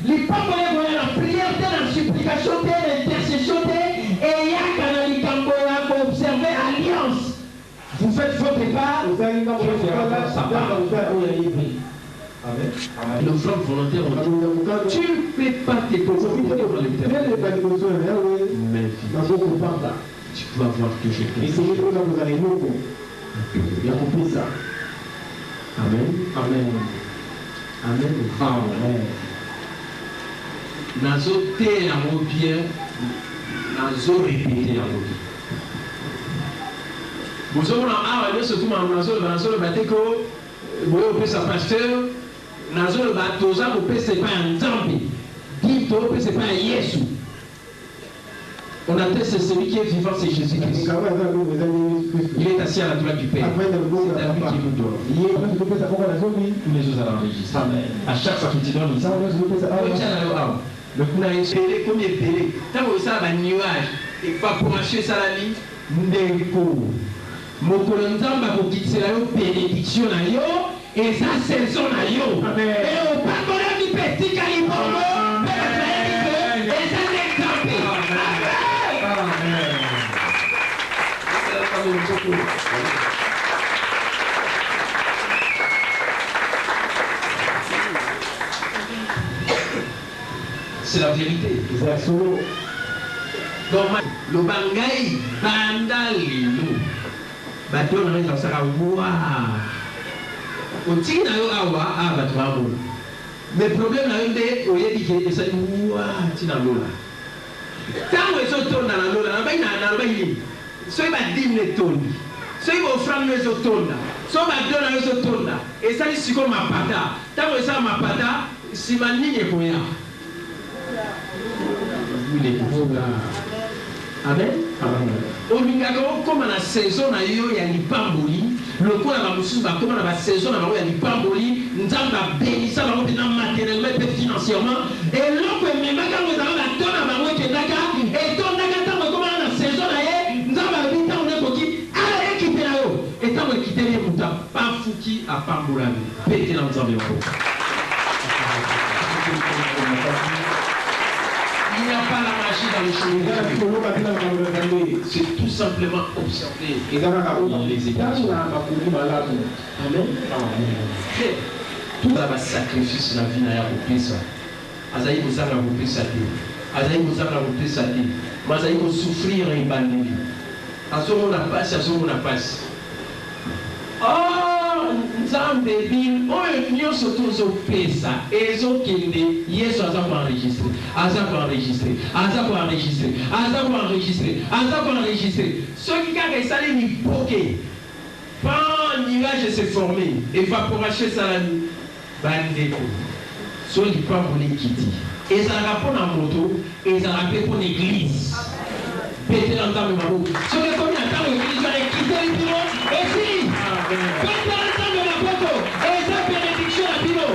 les pas pour les en prière, en supplication, en intercession, et il y a quand les camboya pour observer alliance. Vous faites votre part, vous allez dans votre Amen. L'offrande volontaire, tu ne peux pas te proposer pour l'éternel. Mais tu dois voir que je peux. Il y a compris ça. Amen. Amen. Amen. Amen. nazo te yango bien, nazo répéter yango bien. Vous avez un surtout nazo le bateko, vous avez un pasteur, nazo le batoza, vous pouvez c'est pas un zambi, dit vous pouvez c'est pas un Yesu. On atteste c'est celui qui est vivant, c'est Jésus-Christ. Il est assis à la droite du Père. C'est à lui qui nous donne. Tous les jours à l'enregistre. À chaque fois que tu donnes, il s'en va. Le coup n'a été comme il est télé. Tant que ça va nuage, et pas pour acheter ça la vie, ndeko. Mon colonzam va vous quitter la bénédiction na yo, et ça saison na yo. Et au pas du petit calibre, et ça l'exemple. C'est la vérité. Donc, le bangaï, bandalino, bateau n'a pas sera voir. On tient à awa, à battre. Mais le problème là, c'est qu'il y a des gens qui disent ouah, tu n'as pas là. Tant que tu tournes dans la lola, il y a un bail. Soit il va dîner tourne, soit il va offrir les autres tourne, soit il va donner les autres tourne. Et ça, c'est comme ma pata. Tant que ça, ma pata, c'est ma ligne pour rien. Amen. Au Mingago, comme la saison a eu, il y a des bamboli. Le coup à la moussou, comme la saison a eu, il y a des bamboli. Nous avons béni ça, nous avons matériellement et financièrement. Et l'autre, même quand nous avons la tonne à Maroc et Dakar, et ton Dakar, comme la saison a eu, nous avons habité en époque, à l'équipe là haut. Et tant que quitter les moutons, pas fouki à Pamboulami. Pété dans les environs. Il n'y a pas la magie dans les choses. C'est tout simplement observer les états. Amen. Tout ça sacrifice la vie n'a pas ça. Azaï vous a repris sa vie. Azaï vous a repris sa vie. Mais Azaï vous souffrir et bandit. À ce moment on passe, à ce moment on passe. Oh, Nzambe bin, oh, nous sommes tous au pesa. Et zo kende, Yesu aza enregistré, aza enregistré, aza enregistré, aza enregistré, aza enregistré. Ceux qui ont ça les poké. Pas un nuage s'est formé, évaporation ça la nuit. Bandeko. Ceux qui pas pour les quitter. Et ça rapporte en moto, et ça rapporte pour l'église. Péter l'entame de ma bouche. Ceux qui combien de temps l'église va quitter le bureau, et si. Péter l'entame de ma photo, et ça bénédiction à bureau.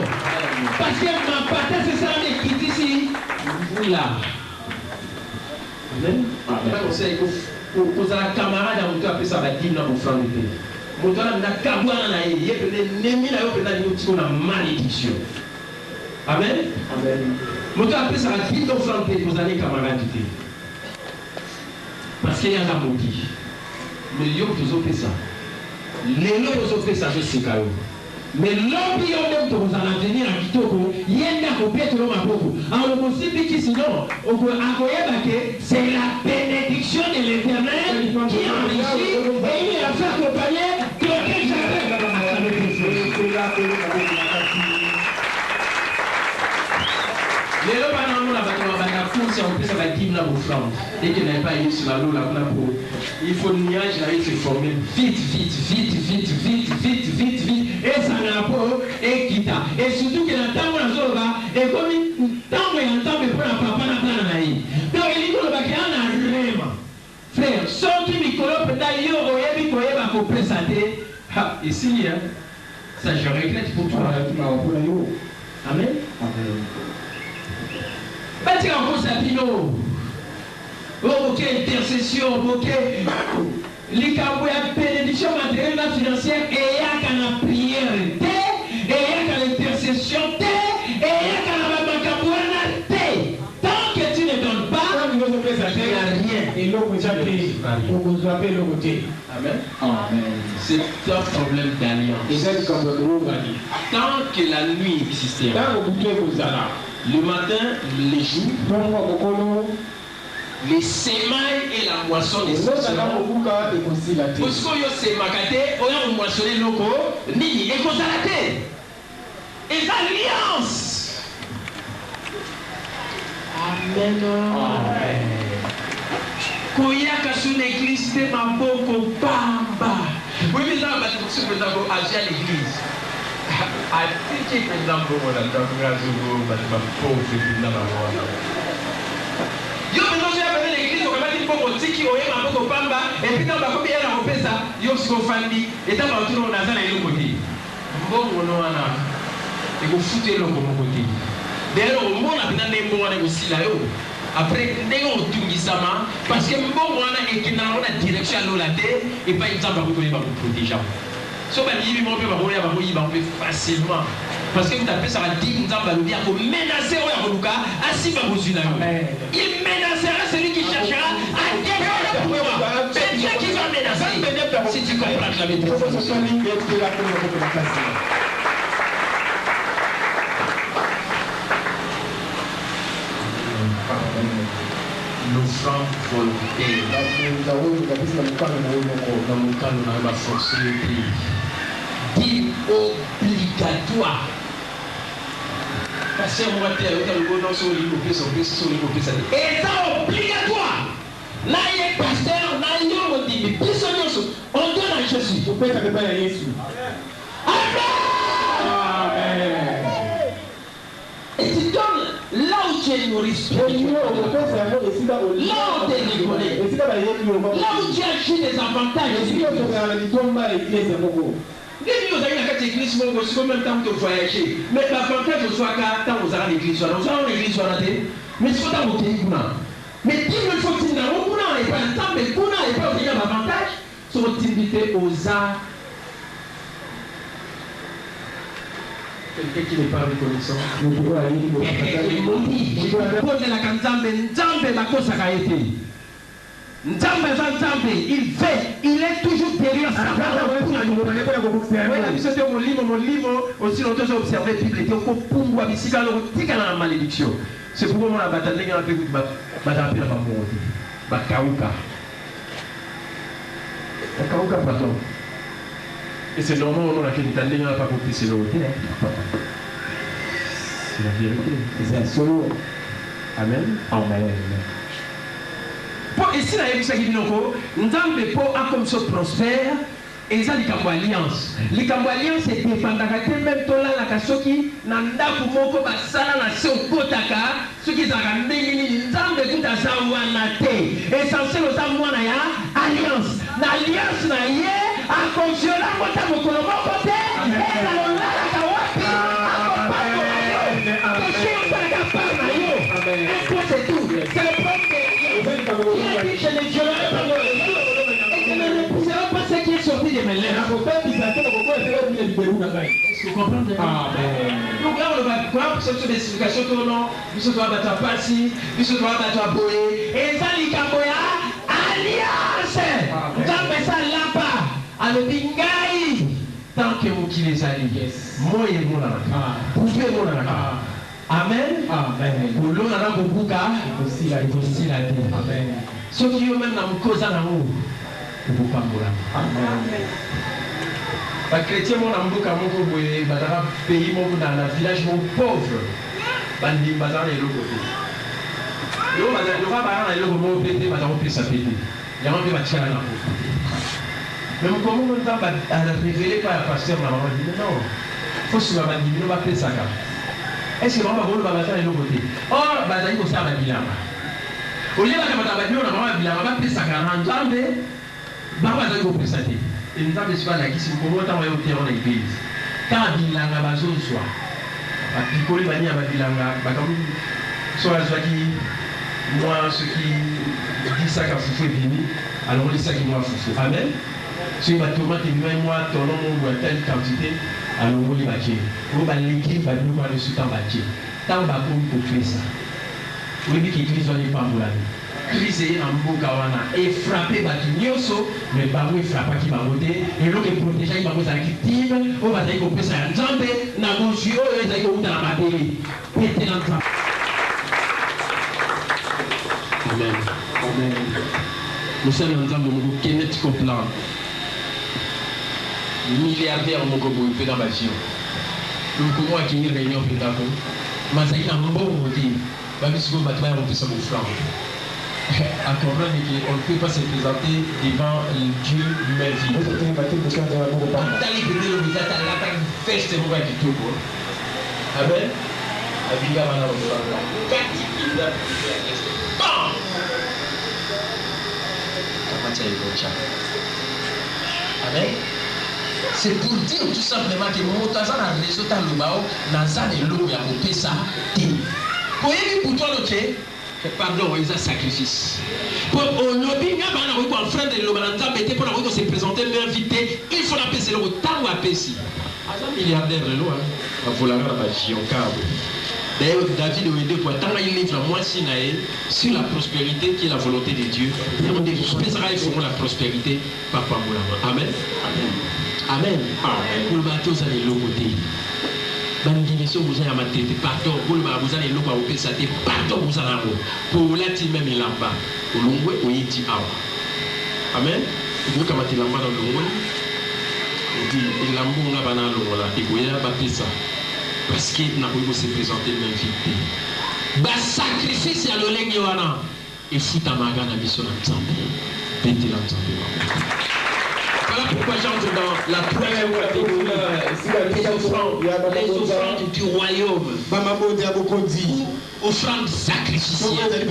Parce que ma patate c'est ça les quitte ici. Vous là. Amen. Amen. Conseil pour la camarade à vous appeler ça va dire dans vos frères de paix. Mon temps là kabwana na yé nemi na yo pena ni tiko na malédiction. Amen. Amen. Mon temps appeler ça va dire dans vos frères de paix pour les camarades de paix. Parce qu'il y a un maudit. Mais il y a toujours ça. Les lois ont fait ça, je sais quand même. Mais l'homme qui a venir à Kitoko, il y a un copier de l'homme. Alors, on sait que sinon, c'est la bénédiction de l'Éternel qui enrichit et il a fait accompagner quelqu'un les lois dans la bataille, c'est un peu ça va dire là vos flammes. Dès qu'il n'y a pas eu sur la loi, il faut le nuage là, il se forme vite. Et ça n'a pas et quitte. Et surtout qu'il y a un temps où la zone va, et comme il temps où il y a un temps pour la papa n'a pas la naïe. Donc il dit que le bac en a vraiment. Frère, sorti Nicolas peut-être yo oyebi koyeba ko présenter. Ah, ici ça je regrette pour toi. Amen. Bâti en cause à Pino. Ok, intercession, ok. Les cabouilles à bénédiction matérielle financière, et il y a qu'à la prière, et il y a qu'à l'intercession, et il y a qu'à la macabouana, tant que tu ne donnes pas, il n'y a rien. Et l'eau vous appelle, vous appelle le côté. Amen. Amen. C'est un problème d'alliance. Tant que la nuit existe, le matin, les jours, les semailles et la moisson des saisons. Parce que c'est magaté, on a moissonné loco, ni et consalaté. Et alliance. Amen. Koyaka sur l'église de Maboko Bamba. Oui, mais là, je vais agir à l'église. À petit peu d'ambo, on a pauvre yo maintenant j'ai appelé l'église on va dire pour tiki oye Maboko Bamba et puis dans ma copie elle a repéré ça yo scofandi et dans ma tour on a ça là il côté bon on a et vous foutez le comme côté d'ailleurs au monde a bien des mots aussi là yo après ndenge otungisama parce que mbongo wana ekenda na direction ya lolate et pas exemple ko koyeba ko protéger so ba yibi mo pe ba koya ba koyiba pe facilement parce que vous tapez ça va dire nzamba lo bien ko menacer oya koluka asiba bozuna yo il menacera celui qui cherchera à détruire le pouvoir c'est Dieu qui va menacer si tu comprends la vérité l'offrande volontaire. Dit obligatoire. Parce que moi, tu et ça obligatoire. Là, il est pasteur, là, il est on donne à Jésus. Amen. Et tu donnes là où tu es nourri spirituellement, là où tu es décollé, là où tu as acheté des avantages. Nous avons une église, c'est combien de temps vous voyagez. Mais l'avantage, c'est quand vous allez à l'église, vous allez à l'église, mais c'est pas vous qui mais dis le faut que tu n'as pas et pas le temps, mais qu'on a et pas obtenir l'avantage, sont invités aux arts. Quelqu'un qui n'est pas reconnaissant. Il est toujours derrière ça. C'était mon livre, aussi longtemps j'ai observé, puis il était au Pumba, ici, quand on dit qu'il y a une malédiction. C'est pourquoi on a bataillé dans la paix, Bakauka, pardon. Et c'est normal, on a fait des talents, on n'a pas compris, c'est l'autre. C'est la vérité. C'est un solo. Amen. Amen. Pour ici, il y a ça qui dit encore, nous avons des pots à comme ça prospère, et ça, les alliance. Les alliance, c'est dépendant de même temps là, la kasoki, nanda kumoko, basala, na se okotaka, ce qui est à la ndenge, nous avons des coups à ça ou à naté. Essentiel aux amours, na ya, alliance. L'alliance, na yé, à confier la mota, mon colombo, côté, et la longa, la kawapi, à c'est tout. C'est le problème. Il a dit, je ne violerai pas vos lèvres. Et je ne repousserai pas ce qui est sorti de mes lèvres. Est-ce que vous comprenez? Donc là, on va voir cette explication que non, il doit battre à Passi, il doit battre à Boé. Et ça, il y a alliance. Dans ça là-bas, à le bingaï. Tant que vous qui les alliez, moi et mon âme, pouvez mon âme. Amen. Amen. Pour l'on a beaucoup car aussi la vie. Amen. Ceux qui ont même dans cause d'amour, pour pas mourir. Amen. Les chrétiens mon amour comme vous voyez, dans le pays mon dans le village mon pauvre, bandi bazar et l'autre côté. Le bazar, le bazar et l'autre mon pété, bazar au plus à péter. Il y a un peu de matière là. Mais comment on va révéler par le pasteur maman dit non, faut se maman dit non va faire ça. Est-ce que maman va faire de l'autre côté? Oh, bah il faut ça va bien. Au lieu de faire on a maman bien, va faire ça car en jambe, bah va il faut présenter. Et nous avons pas là qui si comment on va au terrain de l'église. Quand bilanga va zone soit. Bah picoler va dire bilanga, bah comme soit qui moi ceux qui dit ça quand Foufou est venu, alors on dit ça qui moi Foufou. Amen. Si ma tomate et moi ton nom ou telle quantité, alors on va y on va l'écrire, va nous voir le sous-temps bâtir. Tant va pour faire ça. Vous voyez qu'il crise dans les femmes là. Crise en Bokawana et frapper Batinioso, mais Babou il frappe qui va voter, et l'autre est protégé, il va vous active, on va dire qu'on peut s'en jambe, n'a pas eu, on va dire qu'on a la batterie. Pété l'ensemble. Amen. Amen. Nous sommes ensemble, nous Kenneth Copeland. Milliardaire mon gobo il fait dans bâtiment. Donc comment acquérir réunion fait d'accord. Mais ça il a un bon motif. À comprendre qu'on ne peut pas se présenter devant Dieu main vide. Amen. Amen. C'est pour dire tout simplement que Motaza na résultat le bao naza ne lo ya kopesa te. Pour toi pardon, ils ont sacrifice. Pour lobby nga bana ko frère de l'Obanza bete pour avoir se présenter m'inviter, il faut la payer le temps à payer. Asa milliardaire le loin. Va vouloir la bâtir en câble. D'ailleurs, David a aidé pour tant il livre moi sur la prospérité qui est la volonté de Dieu. Ils feront la prospérité papa moulama. Amen. Amen. Amen. Pour le bateau ça les locotés. Bandination vous avez ma tête pardon pour le vous allez loco au pesate pardon vous allez pour la team même là-bas. Au longwe au yiti awa. Amen. Vous comme tu l'amba dans le longwe. Et puis il lambo nga bana longola et goya ba pesa. Parce que n'a pas se présenter même vite. Ba sacrifice ya lolenge wana et futa magana mission na Nzambe. Bete la Nzambe. Voilà pourquoi j'entre dans la première catégorie, les offrandes du royaume. Offrandes sacrificielles.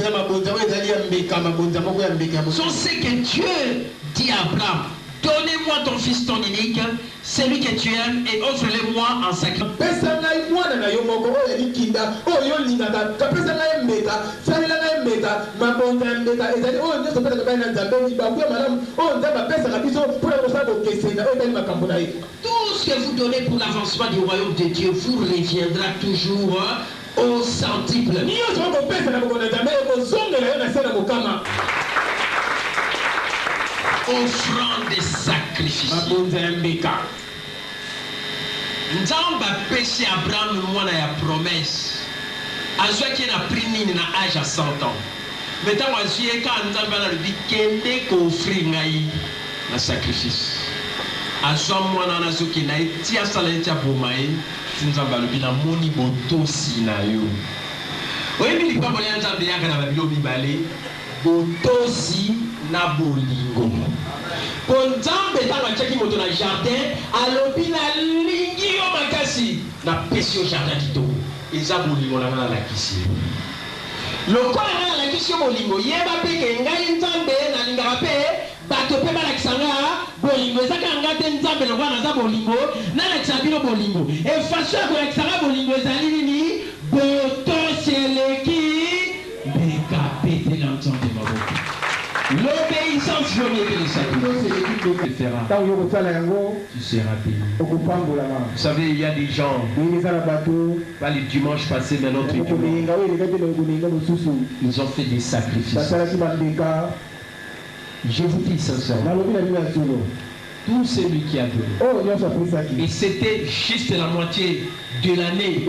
Sont ce que Dieu dit à Abraham. Donnez-moi ton fils, ton unique, celui que tu aimes, et offre-le-moi en sacrifice. Tout ce que vous donnez pour l'avancement du royaume de Dieu vous reviendra toujours au centuple. Offrande sacrifice. Nzamba pesi Abraham mwana ya promesse. Azwa qui n'a pris nini na âge à 100 ans. Maintenant azwie ka nzamba na lubi kende ko offrir ngai na sacrifice. Azwa mwana na zoki na tia sala tia bomae nzamba lubi na moni botosi na yo. Oyebi likwambo ya nzambe yaka na babilo mibale botosi na bolingo. Ponzambe tanga cheki moto na jardin alobi na lingi yo makasi na pesi yo jardin kito. Eza bolingo na ngala la kisi. Lokola ngala la kisi yo bolingo yeba peke ngai nzambe na lingaka pe bato pe ba la kisanga bolingo eza kanga te nzambe lokola na za bolingo na la kisabino bolingo. E façon ya la kisanga bolingo ezali nini botoseleki beka pete na nzambe maboko. L'obéissance veut mieux que le sacrifice. Tu seras béni. Vous savez, il y a des gens, pas les dimanches passés, mais l'autre dimanche, ils ont fait des sacrifices. Je vous dis sincèrement, tout celui qui a donné, et c'était juste la moitié de l'année,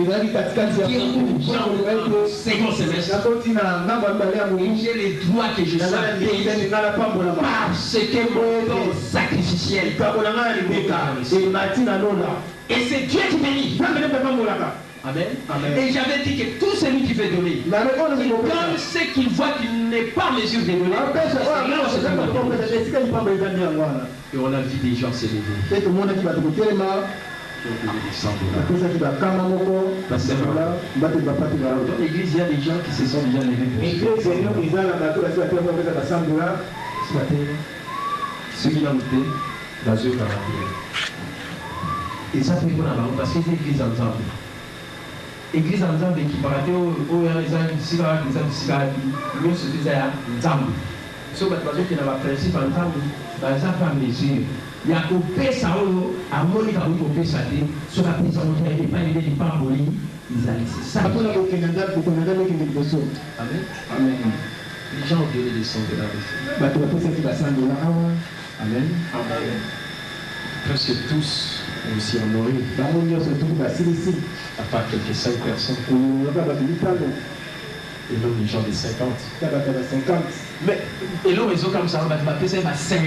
second semestre, j'ai les droits que je sois payé parce que mon don sacrificiel. Et c'est Dieu qui bénit. Amen. Amen. Et j'avais dit que tout celui qui veut donner, comme ce qu'il voit qu'il n'est pas en mesure de donner, et on a vu des gens se lever. Dans l'église, il y a des gens qui se sont déjà levés. Ceux qui l'ont été, dans eux, et ça fait qu'on a parce que c'est l'église ensemble. Église ensemble qui parle au Sika, nous se disait ensemble. Ce qui est le principe ensemble, dans sa femme mesure. Il y a au Pessa, à Monica, au Pessa, sur la personne qui n'a pas aidé les parbolis, ils allaient. C'est ça. Amen. Amen. Les gens ont donné des $100. Amen. Amen. Presque tous ont aussi honoré. À part quelques 5 personnes. Et l'homme, les gens de 50. Mais, et l'homme, ils ont comme ça, on va passer à 5.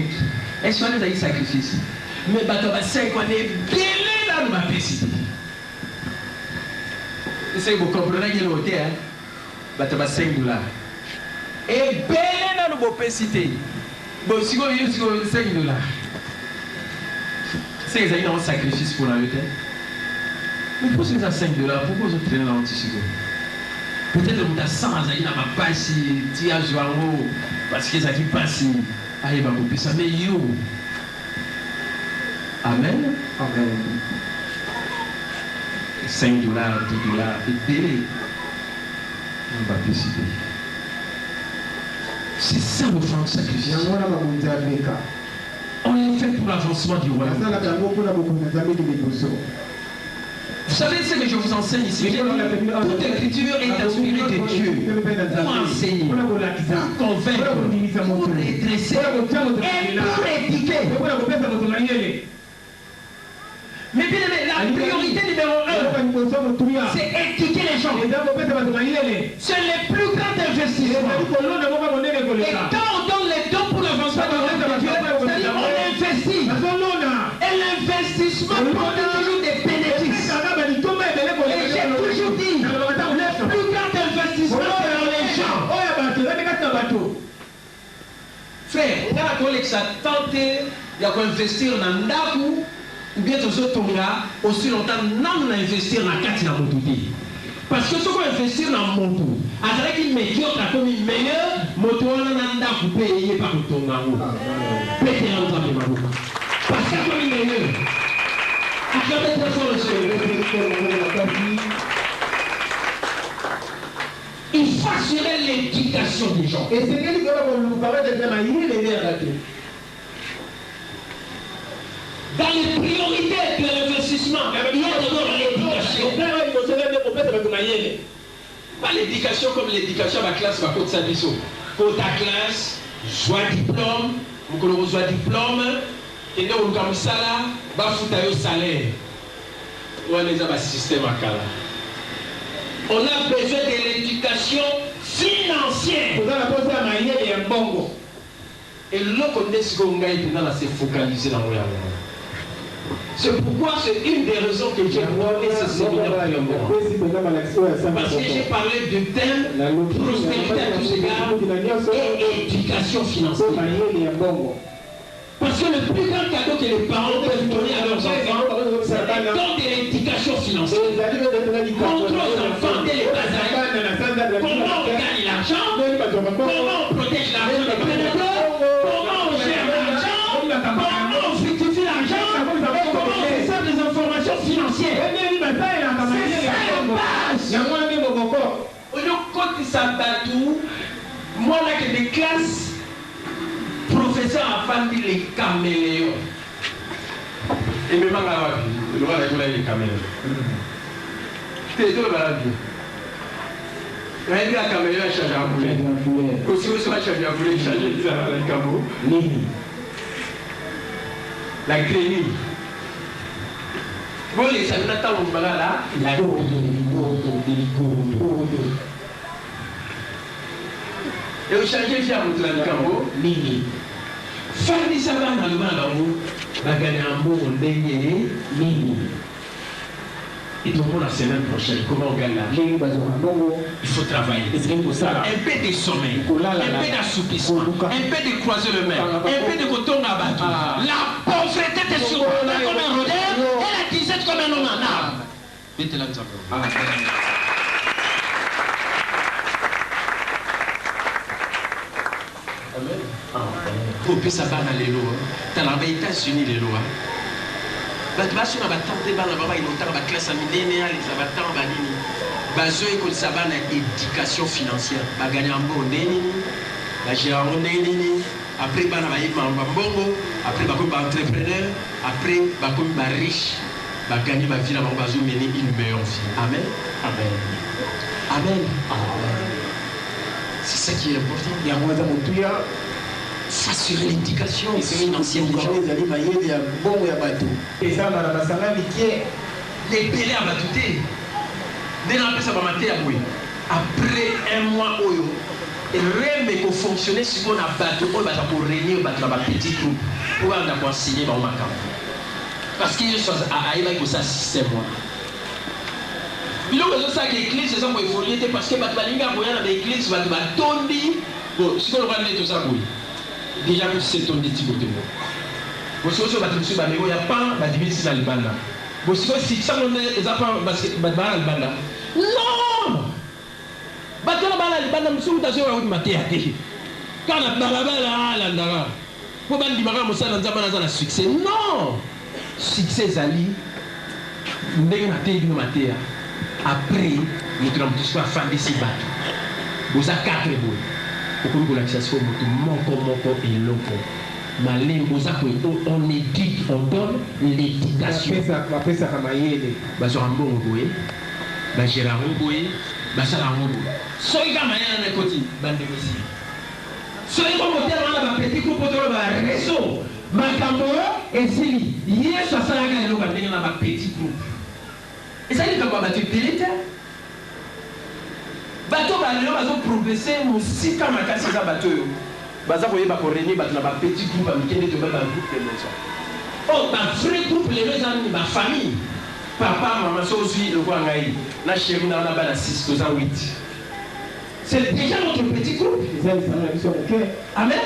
Est-ce qu'on a eu sacrifice? Mais, on va 5, on est bien là, on va passer. C'est vous comprenez qu'il est au terre. bato ba 5 $. Et belé na no bopesité. Bon si go yo 5 $. C'est exactement un sacrifice pour la lutte. Mais pourquoi c'est ça 5 $? Pourquoi vous traînez dans l'antichigo? Peut-être que vous avez 100 ans, il n'a pas si tu as joué parce que ça qui passe. Ah, il va couper ça. Mais yo. Amen. Amen. 5 $, 10 $, et délai. On va décider. C'est ça le franc sacrifice. On est fait pour l'avancement du royaume. Vous savez ce que je vous enseigne ici? Toute écriture est inspirée de Dieu pour enseigner, pour convaincre, pour redresser et pour éduquer. Mais bien aimé, la priorité numéro 1, c'est éduquer les gens. C'est le plus grand investissement. Et quand on donne les dons pour l'avancement du royaume de Dieu, c'est-à-dire on investit. Et l'investissement produit toujours des bénéfices. Et j'ai toujours dit, le plus grand investissement c'est dans les gens. Frère, on a ça tenté d'investir dans Ndaku. Ou bien tous autres aussi longtemps non investir dans la carte de moto. Parce que ce qu'on investit dans la moto, avec une médiocre comme une meilleure, moto on a payé par le tonga. Pété en train de moto. Parce que comme une meilleure. Il faut assurer l'éducation des gens. Et c'est ce qui va nous parler de la dans les priorités de l'investissement, il y a d'abord l'éducation. Pas l'éducation comme l'éducation à la classe, par contre, ça dit ça. Pour ta classe, soit diplôme, vous soit diplôme, et donc vous avez ça là, vous avez un salaire. On a un système à Kala. On a besoin de l'éducation financière. Vous avez posé à Maïe et un bongo. Et l'autre, on est se focaliser dans le monde. C'est pourquoi c'est une des raisons que j'ai donné ce séminaire parce que j'ai parlé du thème prospérité à tous égards et éducation financière. Parce que le plus grand cadeau que les parents peuvent donner à leurs enfants, c'est le don de l'éducation financière. Montre aux enfants dès les bas âges comment on gagne l'argent, comment on protège l'argent des prédateurs, comment on gère l'argent, comment on fructifie l'argent. Comment on fait ça des informations financières? C'est ça la base. Moi là que des classes, professeurs a vendu les caméléons. Et même à le roi a les caméléons. C'est tout le balade. La caméléon a changé à boulet. Aussi vous serez changé à boulet, changer les cameaux. La crénie. Bon, les salutateurs au là, il a et au changer via votre cambo, Nini. Fanny Saban dans le Malaou, va gagner un bon dernier, Nini. Et donc, pour la semaine prochaine, comment on gagne la vie? Il faut travailler. Un peu de sommeil, un peu d'assouplissement, un peu de croiser le main, un peu de coton à battre. La pauvreté te surprend comme un rodeur et la disette comme un homme en arme. Vite là, nous avons. Amen. Pour que ça va dans les lois. Dans les États-Unis, les lois. Bato baso na batante bana baba inotaka ba classe minene ali za batanga banini bazo ekolisa bana éducation financière ba gagner mbonde nini ba gérer nini après bana ba yima mbongo après ba ko ba entrepreneur après ba ko ba riche ba gagner ba vie na ba bazo mener une meilleure vie. Amen. Amen. Amen. Amen. C'est ça qui est important. Il y a moins d'amour. S'assurer l'éducation financière des gens. Et ça, les pélés à batouter. Après un mois, et même pour fonctionner, si on a battu, on va pour réunir un petit groupe pour avoir signé dans ma camp. Parce qu'il y a ça 6 mois. biloko ezosala l'église eza koévolue te parce que bato balingi akoya na baéglise bato batondi sikoyo lokola nde toza boye déjà kuti se tondi ti bote mo bosikoyo so bato mosusu bandeko ya pan badimisi na libanda bosikoyo sango nde eza pan bato baa na libanda non bato na baa na libanda mosusu tasoyoka kuti mateya te kaka na balabala alandaka mpo bandimaka mosala na nzambe naza na succès non succès ezali ndenge nateye bino mateya après moto na moto siko afandisi bato boza 4 boye okomi kolakisa siko moto moko eloko malemi boza on éduque on donne l'éducation bapesaka mayele bazwaka mbongo boye bagera yango boye basala yango boye soki kaka mayele na ekoti bandemisi soki komotela wana bapetit groupe otolo bareseau makambo esili yesu asalaka eloko ndenge na bapetit groupe ezali likambo ya bato ebele te bato balelo bazoprogrese mosika makasi eza bato oyo baza koyeba korenie bato na bapetit groupe ya mike nde toba bagroupe de maison o bavrai groupe lelo eza nini bafamille papa mama so ozwi lokola ngai na chéri na wana bana 6 toza 8 c'est déjà notre petit groupe amen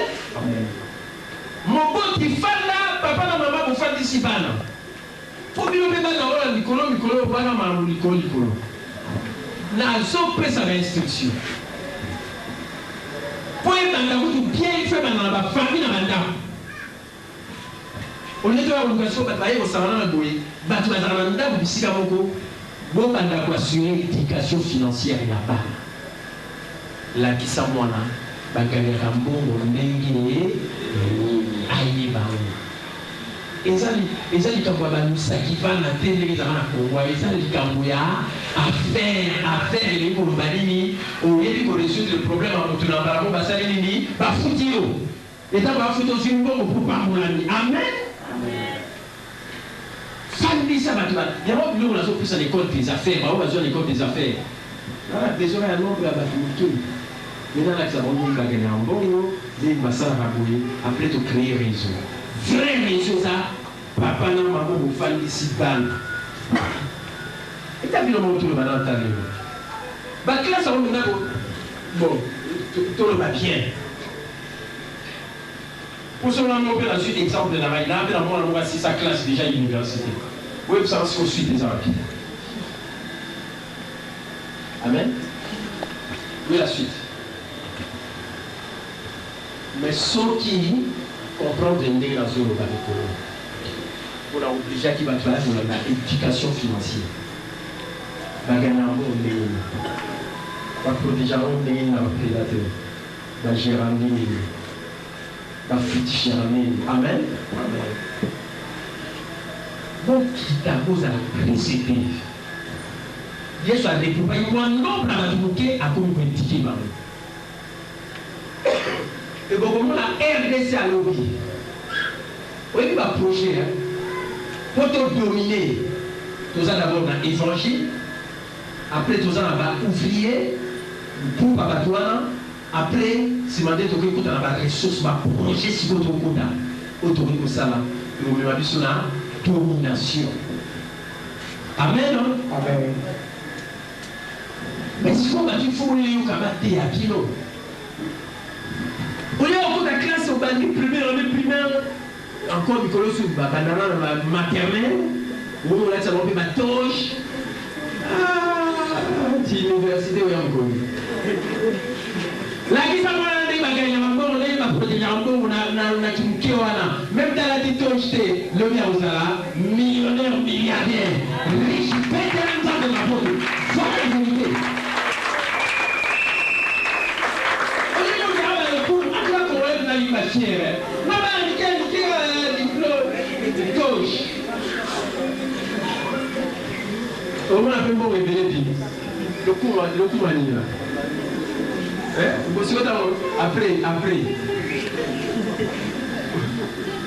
moboti fanda papa na mama bofandisi bana po bino mpe bana ola mikolo bana makambo likolo nazopesa bainstruction po ebanda kutu bien ife bana na bafamille na bandako olete oya koluka siko bato baye kosangana na boye bato bazala na ndako bisika moko bobanda koassure éducation financière ya bana lakisa mwana bagalera mbongo ndenge ayeba eza likambo ya bamisaki bana te ndenge ezala na kongo eza likambo ya affaire elingi koloba nini oyebi koresoudre le problème ya moto na mbala mo basali nini bafuti yo etango bafuti ozwi mbongo mpo pambolani amen fandisa bato yango biloko nazopesa na école des affaires bao bazwa na école des affaires wana besoin ya nombre ya bato moke maintenant nakisa bango bakende ya mbongo nde basalaka boye après to créer réseau vrai réseau eza papa na mama bofandisi bana eta bino moko toloba na ntanelo baklasse yango mena bon toloba bien pour cela moko mpe nazwi exemple na ngai na mpe na mwana moko asisa classe déjà université oyebi saka siko suite eza rapide amen oui la suite mais soki comprendre ndenge nazoloba likolo mpona obligeaki bato bayakola na éducation financière bagana yango ndenge nini baprotege yango ndenge nini na baprédateur bagera ndenge nini bafritifera nini amen donc kitako ozala presse te yesu adécouvre mwa nombre na bato moke akomi koédike bango ekokomona RDC alobi oyebi baprojet po todomine toza d'abord na évangile après toza na baouvrier pour babato wana après nsima nde tokoki kota na baressource baprojet sikoyo tokota oyo tokoki kosala ekomema biso na domination amen mais sikoyo bato ifo oyoka bateya kilo oyo okota classe obandi primaire encore mikolo su babandana na maternelle oyo olatisa bango mpe batoge ti université oyo ya mokolo lakisa mwana ndenge baganyaka mbongo ndenge baprotegeaka mbongo na kimuke wana même tala ti toge te lobi akozala millionnaire milliardaire riche petela nzambe mapoto fona dignité matière. Maman, gauche. Au moins, un peu moins révélé. Le coup manie là. Après.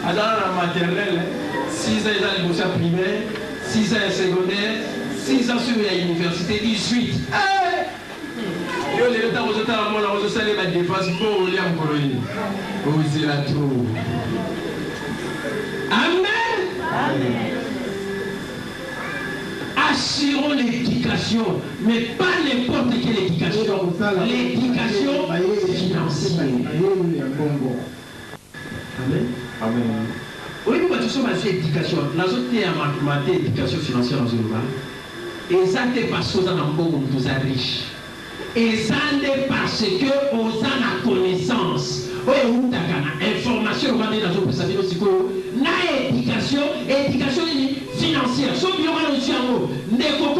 À la maternelle, 6 ans ils ont primaire, 6 ans secondaire, 6 ans sur l'université, 18. Yo le temps aux autres moi la osale ba défense pour William Koroyi. Vous la trop. Amen. Amen. assurons l'éducation, mais pas n'importe quelle éducation. L'éducation financière. Amen. Amen. Oui, nous avons une éducation. Nous avons une éducation financière dans le monde. Et ça, c'est parce que nous sommes riches. Et ça, c'est parce que nous avons la connaissance. Oui, nous avons l'information. Nous avons l'éducation financière. Si nous avons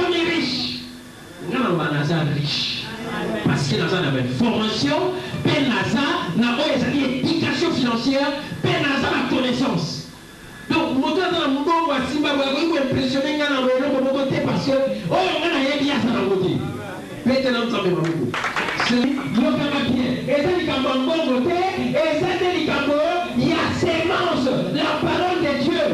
des riches, nous sommes riches. Parce que nous avons l'information, nous avons l'éducation financière, nous avons la connaissance. Donc, nous avons impressionné parce que oh, on a bien ça dans le côté. Maintenant, nous avons c'est le bien. Et ça, il y a bon côté. Et ça, il y a sémence, la parole de Dieu.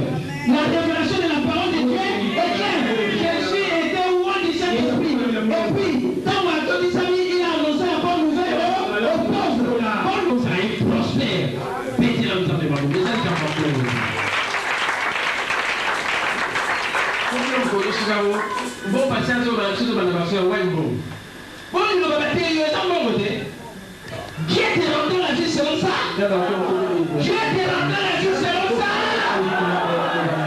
La révélation de la parole de Dieu est claire. Jésus était où on dit Saint-Esprit. Et puis, quand on a dit ça, il a annoncé la bonne nouvelle aux pauvres. Bonne nouvelle, il prospère. Maintenant, nous avons bon côté. Ça, il y a bon côté. Bon patient sur la chose de la faire ouais bon. Bon il va battre il est en bon côté. Dieu te rend la vie selon ça. Dieu te rend la vie selon ça.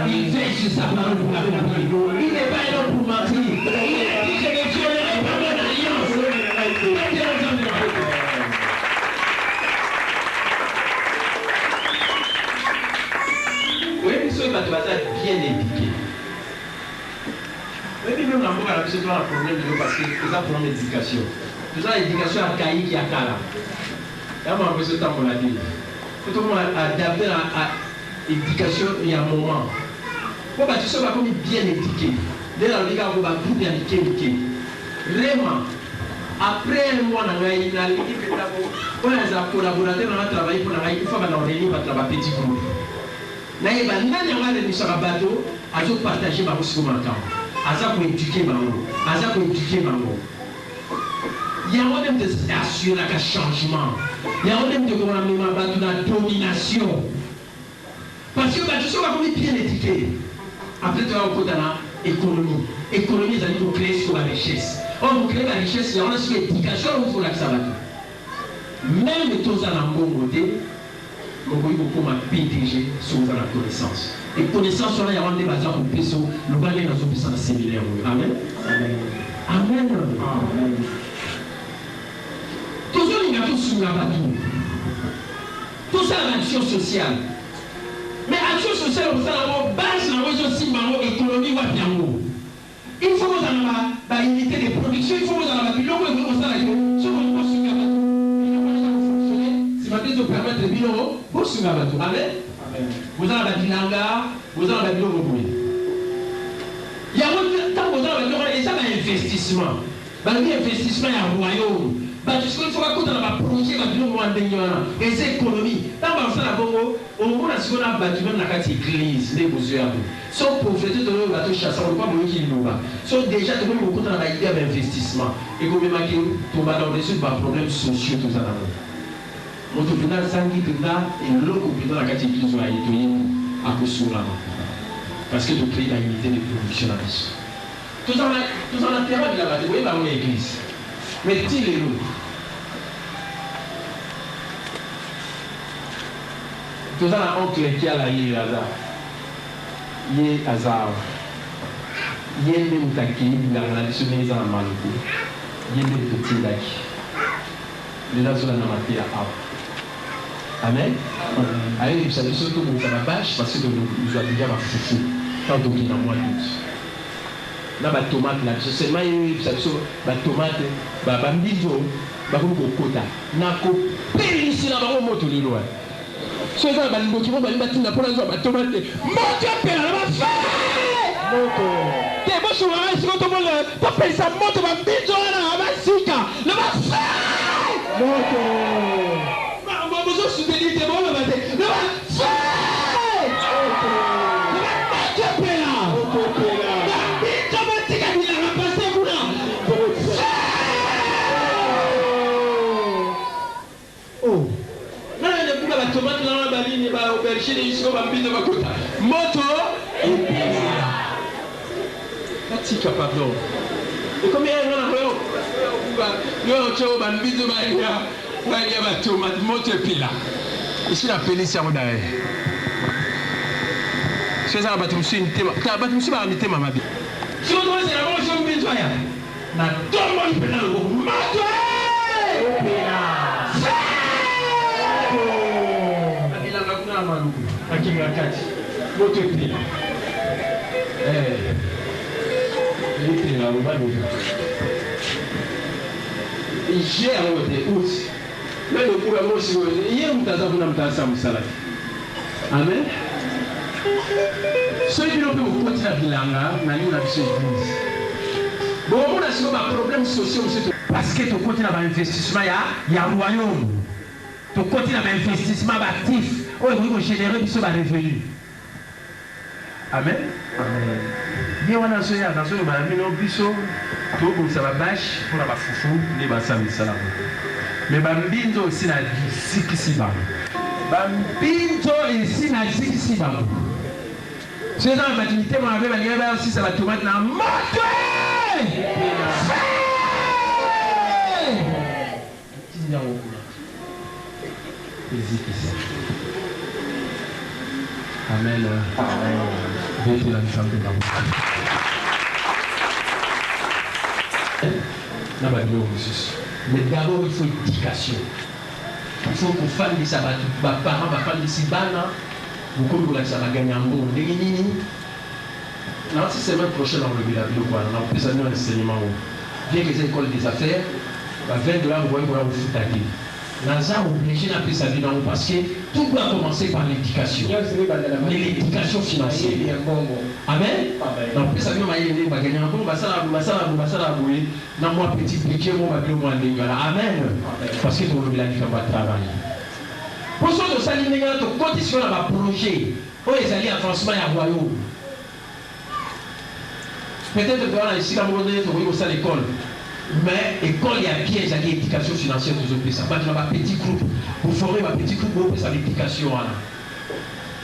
Il veille sur sa parole pour l'accomplir. Il n'est pas un homme pour mentir. Il a dit je ne violerai pas mon alliance. Oui, mais ce bateau va être bien éduqué. Mais même dans le monde, c'est un problème parce que c'est un problème d'éducation. Tout ça, l'éducation archaïque qui a là. Et on m'a ce temps pour la dire. Tout le monde a adapté à l'éducation il y a un moment. Bon, tu sais, on va bien éduqué. Dès la vie, on va tout bien éduqué. Vraiment, après un mois, on a collaborateur, on a travaillé pour la il faut qu'on réunisse notre petit groupe. On a réuni sur un bateau, on a partagé ma bouche comme un camp. Aza pour éduquer maman, aza pour éduquer maman. Il y a même des assurer un changement. Il y a même des la domination. Parce que tu sais pas comment bien éduquer. Après tu vas au côté de l'économie. Économie, ça dit pour créer sur la richesse. Or pour créer la richesse, il y a une éducation où il faut la savoir. Même les choses à la bon côté, on va beaucoup PDG sur la connaissance. Et connaissance, il y a un débat pour le péso, nous allons dans un puissant séminaire. Amen. Amen. Amen. Tout ça, il y a tout sur la bateau. Tout ça, l'action sociale. Mais l'action sociale, on a base dans l'économie ou il faut que vous ayez la unité de production, il faut que vous ayez la bilan, il faut que vous ayez la si vous permettre de bilan, vous sur la bateau. Amen. Vous avez la bilanga, vous avez la bilan. Il y a un temps où vous avez la bilan, et ça, c'est un investissement. L'investissement est un royaume. Parce qu'il faut que vous projet et c'est économie. Dans le Bongo, on a ce qu'on a battu même la carte église, les besoins. Sauf pauvreté de nos bateaux chasseurs, on ne peut pas qui nous va. Sauf déjà, tout le monde a l'idée d'investissement. Et comme il y a des problèmes sociaux, tout ça. Mon final, ça dit que là, et l'autre dans la carte église va être à cause de là. Parce que de créer la unité de production. Tout ça, on a terrain de la bataille, oui, on est église. Mais tirez-nous. Tout ça, un oncle qui a la yé hasard. Yé hasard. Yé même taki, il a relationné les gens à Maloukou. Yé même petit laki. Les gens sont dans la matière à. Amen. Allez, vous savez surtout que ça va parce que nous avons déjà ma foufou. Tant qu'on est dans moi tout. Là, la tomate, là, c'est seulement la tomate, la bambizo, la kota. Na ko ici là, on monte le loin. C'est ça, la tomate, la tomate. Monte à peine, la fait. Moto. T'es bon sur la race, quand on monte, t'appelles ça moto, la bambizo, la sika, la fait. Moto. Vous avez soutenu des mots, la fait. Tomate dans la baline, aubergine, moto, tika pardon. Et combien on a yo cho bambizo ba ya ba tomate moto pila. Ici la police ya odae. C'est ça batumsi ntema. Ta batumsi ba ntema mabi. Si on doit c'est la bonne chose bizo ya. Na tombo ipela lo mato. Abila ngakuna maluku. Akinga kati. Moto pila. J'ai arrêté aussi. Mais le pouvoir aussi, hier, nous avons fait Amen. Ceux qui n'ont pas continué à bilanga, nous avons fait bon, on a sur un problème social parce que tu continues à investissement, il y a un royaume. Tu continues à investissement actif, il faut générer des revenus. Amen. Bien on a soya dans ce balabino biso tout comme ça va bâche pour la foufou les basami salam mais bambinzo aussi na sikisi ba bambinzo ici na sikisi ba c'est dans la matinité moi avec la aussi ça va tomate na moto Amen. Mais d'abord, il faut éducation. Il faut qu'on fasse des sabbats. Les parents vont faire des sabbats. Beaucoup de gens vont gagner un bon. Non, si c'est même prochain dans le village, on a plus un enseignement. Bien que les écoles des affaires, $20, on va vous foutre. Lazare obligé d'appeler sa vie parce que tout doit commencer par l'éducation. Mais l'éducation financière. Amen. Donc, ça veut dire que gagner un bon, dans moi petit budget, moi amen. Parce que tout le monde va travailler. Pour ceux de s'aligner dans ton condition dans le projet, pour les alliés avancement et royaume. Peut-être que dans ici, quand vous allez au l'école. Mais l'école, il y a piège à l'éducation financière de autres ça. Pas dans un petit groupe. Vous formez un petit groupe, vous faites l'éducation.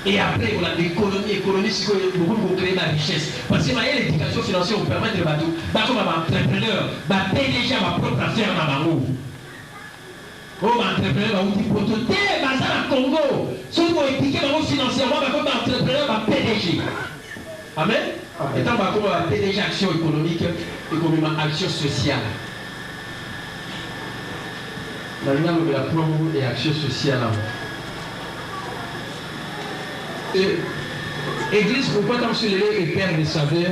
Et après, on a l'économie, c'est que vous créez la richesse. Parce que l'éducation financière vous permet de battre comme un entrepreneur, payer déjà ma propre affaire dans ma roue. Oh, entrepreneur, vous dites, pour tout le Congo, si vous éduquez financièrement, comme un entrepreneur, PDG. Amen. Étant comme un PDG action économique et comme une action sociale. Dans le de la promo et action sociale. Église, pourquoi tant sur les pères des saveurs?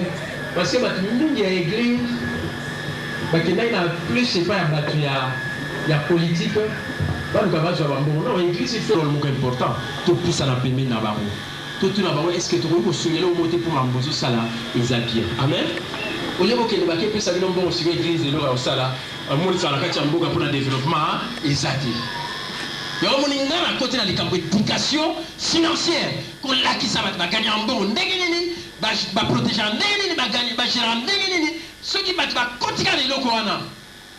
Parce que il y a église, il y a plus, c'est pas il y a politique. Non, l'église, il fait un mot important. Tout plus à la paiement dans la tout le monde, est-ce que tu peux souligner le mot pour m'embaucher ça là? Ils appuient. Amen. Au lieu que les baquets puissent aller dans l'église et là au sala, un monde sur la carte en pour le développement, ils appuient. Il y a un monde à côté de l'éducation financière. Qu'on l'a qui ça va gagner en bon, va protéger en va gagner, va gérer en ceux qui vont continuer à l'éloquer,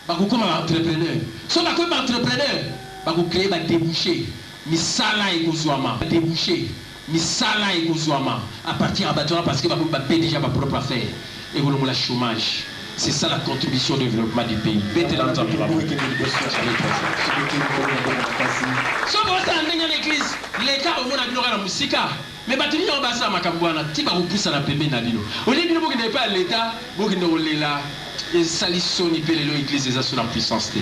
va comme un entrepreneur. Ceux qui sont entrepreneurs, va créer des débouchés. Mais ça là, il faut déboucher. Misala et Gouzouama à partir de bâtiment parce que va payer déjà ma propre affaire et vous le chômage. C'est ça la contribution au développement du pays. Bête l'entendre. Si on va dans l'église, l'État au monde a bien la musique. Mais bâtiment en bas ça ma cabouana, tu vas vous pousser à la pébé nabino. Au lieu de vous qui n'êtes pas l'État, vous qui n'êtes là, et salissons ni pélé l'église des assos en puissance.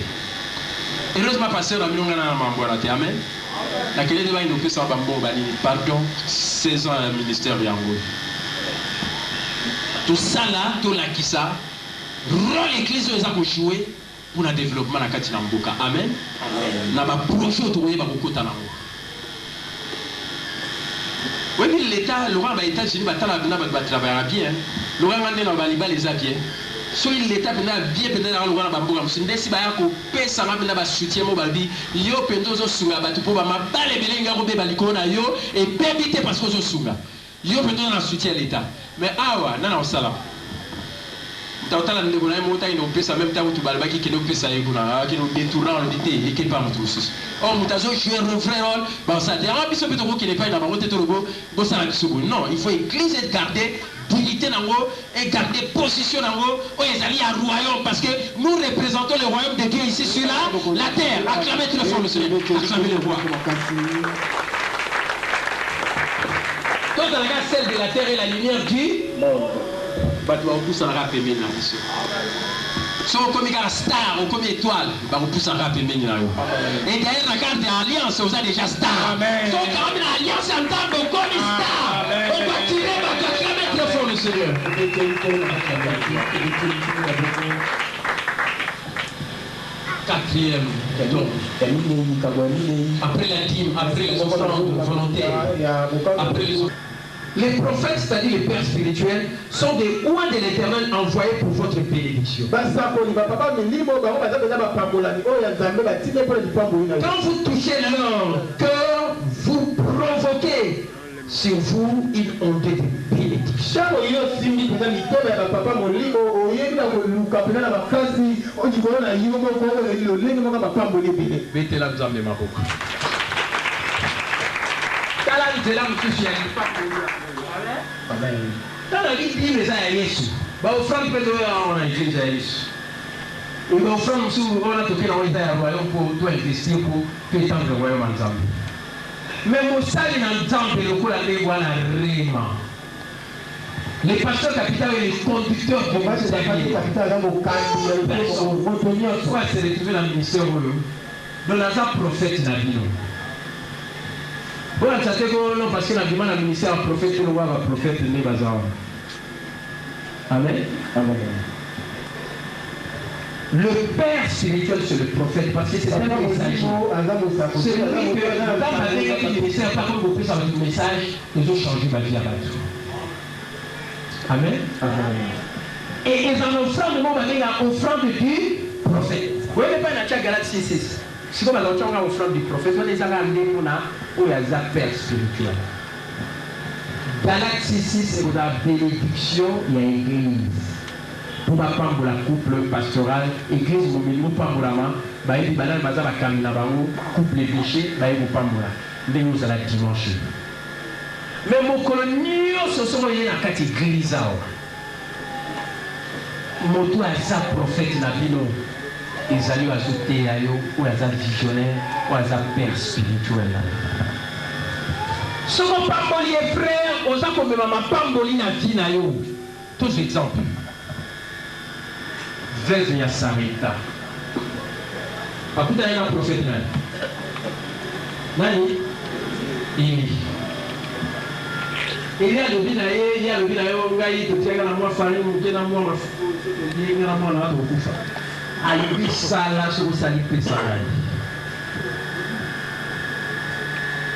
Heureusement passer dans million d'années à m'emboîter. Amen. La clé de bain nous fait ça pardon 16 ans à ministère Yango. Tout ça là, tout là qui ça, rôle l'église les a jouer pour le développement de la Katina Mboka. Amen. Na ba projet autour ba beaucoup talent. Oui mais l'État, le roi va États-Unis va travailler bien. Le roi va aller les a bien. So l'État pena bien pena na lugana bambuka msindesi ba yako pesa ngabina ba soutien mo babi yo pendozo sunga batu po ba mabale belenga ko be balikona yo et bébité parce que zo sunga yo pendozo na soutien l'État mais awa nana osala tautala ndeko na mota ino pesa même temps tu balbaki kino pesa yekuna kino détournant le dité et qui pas mutusis Oh, Moutazo, je suis un vrai rôle. Bon, ça dérange, mais ce peut être qui n'est pas dans ma route, non, il faut église et garder dignité et garder position au à royaume parce que nous représentons le royaume de Dieu ici sur la terre. Acclamez très fort le Seigneur. Acclamez le roi. Quand on regarde celle de la terre et la lumière du monde, on pousse en rap et bien là. Si on comme un star, on comme étoile, on pousse en rap et bien là. Et derrière la carte d'alliance, on a déjà star. Donc quand on a alliance en tant que comme star, on va tirer, on va acclamer très fort le Seigneur. Quatrième, donc, après la dîme, après les offrandes volontaires, après les offrandes. Les prophètes, c'est-à-dire les pères spirituels, sont des oies de l'Éternel envoyés pour votre bénédiction. Quand vous touchez leur cœur, vous provoquez sur vous une onde de bénédiction. Dans la vie, il y a Jésus. Bah, au front, peut-être on a église à Jésus. Et au front, on a toqué dans le royaume pour tout investir pour étendre le royaume ensemble. Mais mon salut dans le temple, le coup, la voilà vraiment. Les pasteurs capitaux et les conducteurs de l'église soit se retrouver dans le ministère dans la prophète n'a vu. Bon, ça fait que non, parce que la demande à ministère prophète, le roi va prophète né bazar. Amen. Amen. Le père spirituel, c'est le prophète, parce que c'est un message. C'est lui que, quand avec le ministère, par contre, vous pouvez savoir le message, ils ont changé ma vie à battre. Amen. Amen. Et ils en offrent le mot avec l'offrande du prophète. Vous voyez pas dans la Galatie 6. Si vous avez l'offrande du prophète, vous les avez amenés pour la père spirituel. Galatie 6, c'est la bénédiction, il y a l'église. Pour ma femme, pour la couple pastoral, l'église, vous mettez pas pour la main, bah, il y a couple les péchés, bah, il vous pas pour la main. Nous allons dimanche. Mais mon colonio, ce sont les églises. Mon tour à ça, prophète, n'a vu nous. Ils allaient ajouter à eux, ou à ça visionnaire, ou à ça père spirituel. Ce qu'on pas les frères, on sait que maman pas mboli na vie na yo. Tous exemples. Veuve ya Sarita. Pas tout un prophète là. Nani? Ili. Il y a le bien il y a le bien on va y te tirer la moi famille, on na moi il y a la moi là pour kufa. Alibi sala sur salipe sala.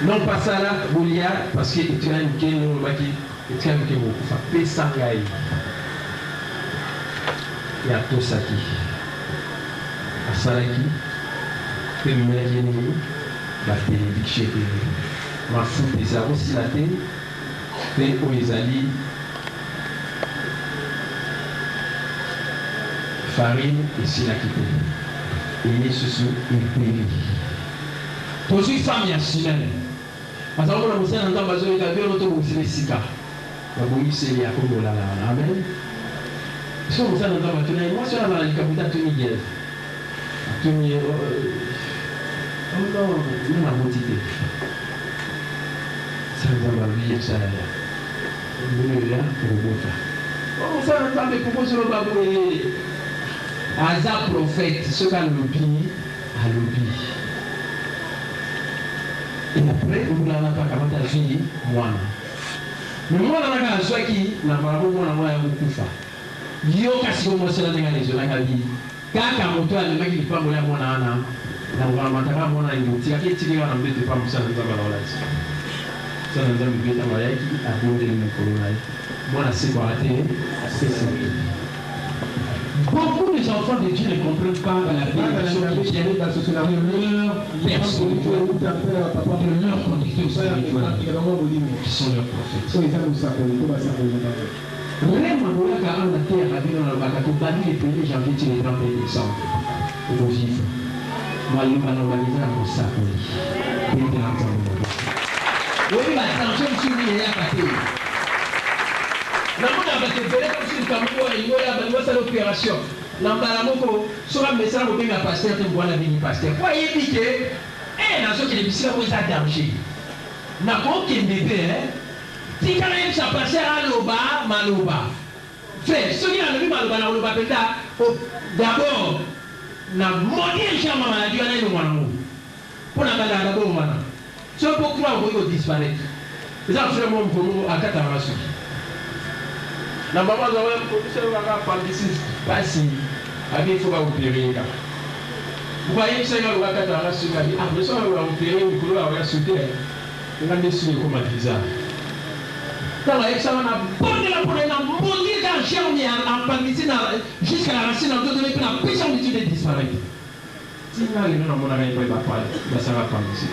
Non pas ça là, Boulia, parce que tu as une question, tu as une question, tu as une il y a tout ça qui. À Salaki, tu peux me mettre la bénédiction. Ma foule des armes aussi la télé, et où ils allaient. Farine et Sinakité. Et il est sous une péri. Tous les femmes, il y a Sinane. Parce que nous avons besoin d'entendre que nous avons besoin de Sika. Nous avons besoin de Yakobo là. Amen. Si nous avons besoin d'entendre que moi, je suis dans la capitale de Miguel. Oh non, nous avons motivé. Ça nous a oublié ça. Nous sommes là pour le voter. On s'en entend des propos sur le babou. Aza prophète, ce qu'a lobby, a lobby. Et après, on a pas comment t'as fini, moi. Mais moi, on a un choix qui n'a pas beaucoup fait. Yo, qu'est-ce que moi, c'est la dégageuse, la vie. Quand on doit le mec, il peut mourir mon âne. On va m'attaquer mon âne. Tu as fait tirer un peu de femmes, ça ne va pas là. Ça ne va pas être marié qui a posé le colonel. Moi, la sécurité, c'est ça. Beaucoup des enfants de Dieu ne comprennent pas la bénédiction qui vient de leur personne, de leur conducteur spirituel, qui sont leurs prophètes. Vraiment, nous avons la terre, la vie dans le bateau, banni les 1er janvier, les 31 décembre, pour vivre. l'opération. L'embalamoko, sur un message, vous pouvez pasteur, vous pouvez la pasteur. Pourquoi il dit que, dans ce qui est difficile, vous avez danger. N'a pas aucun bébé, si quand même ça passe à l'oba, maloba. Frère, ceux qui ont vu maloba, maloba, d'abord, n'a maudit un champ maladie, on a eu le pour la balade d'abord, maintenant. Ce pour croire que vous disparaître. C'est ça, c'est le monde pour nous à Katamasu. La maman a un professeur à pas si, il faut opérer. Vous voyez que c'est un Katamasu qui a dit, mais ça va opérer, il faut avoir sauté. On a décidé comment dire ça. Dans l'examen, on a bonné la bonne, on a monté dans le germe en palmicine jusqu'à la racine, on a donné pour la puissance de disparaître. Si on a une mon ami, il va parler, ça va pas ici.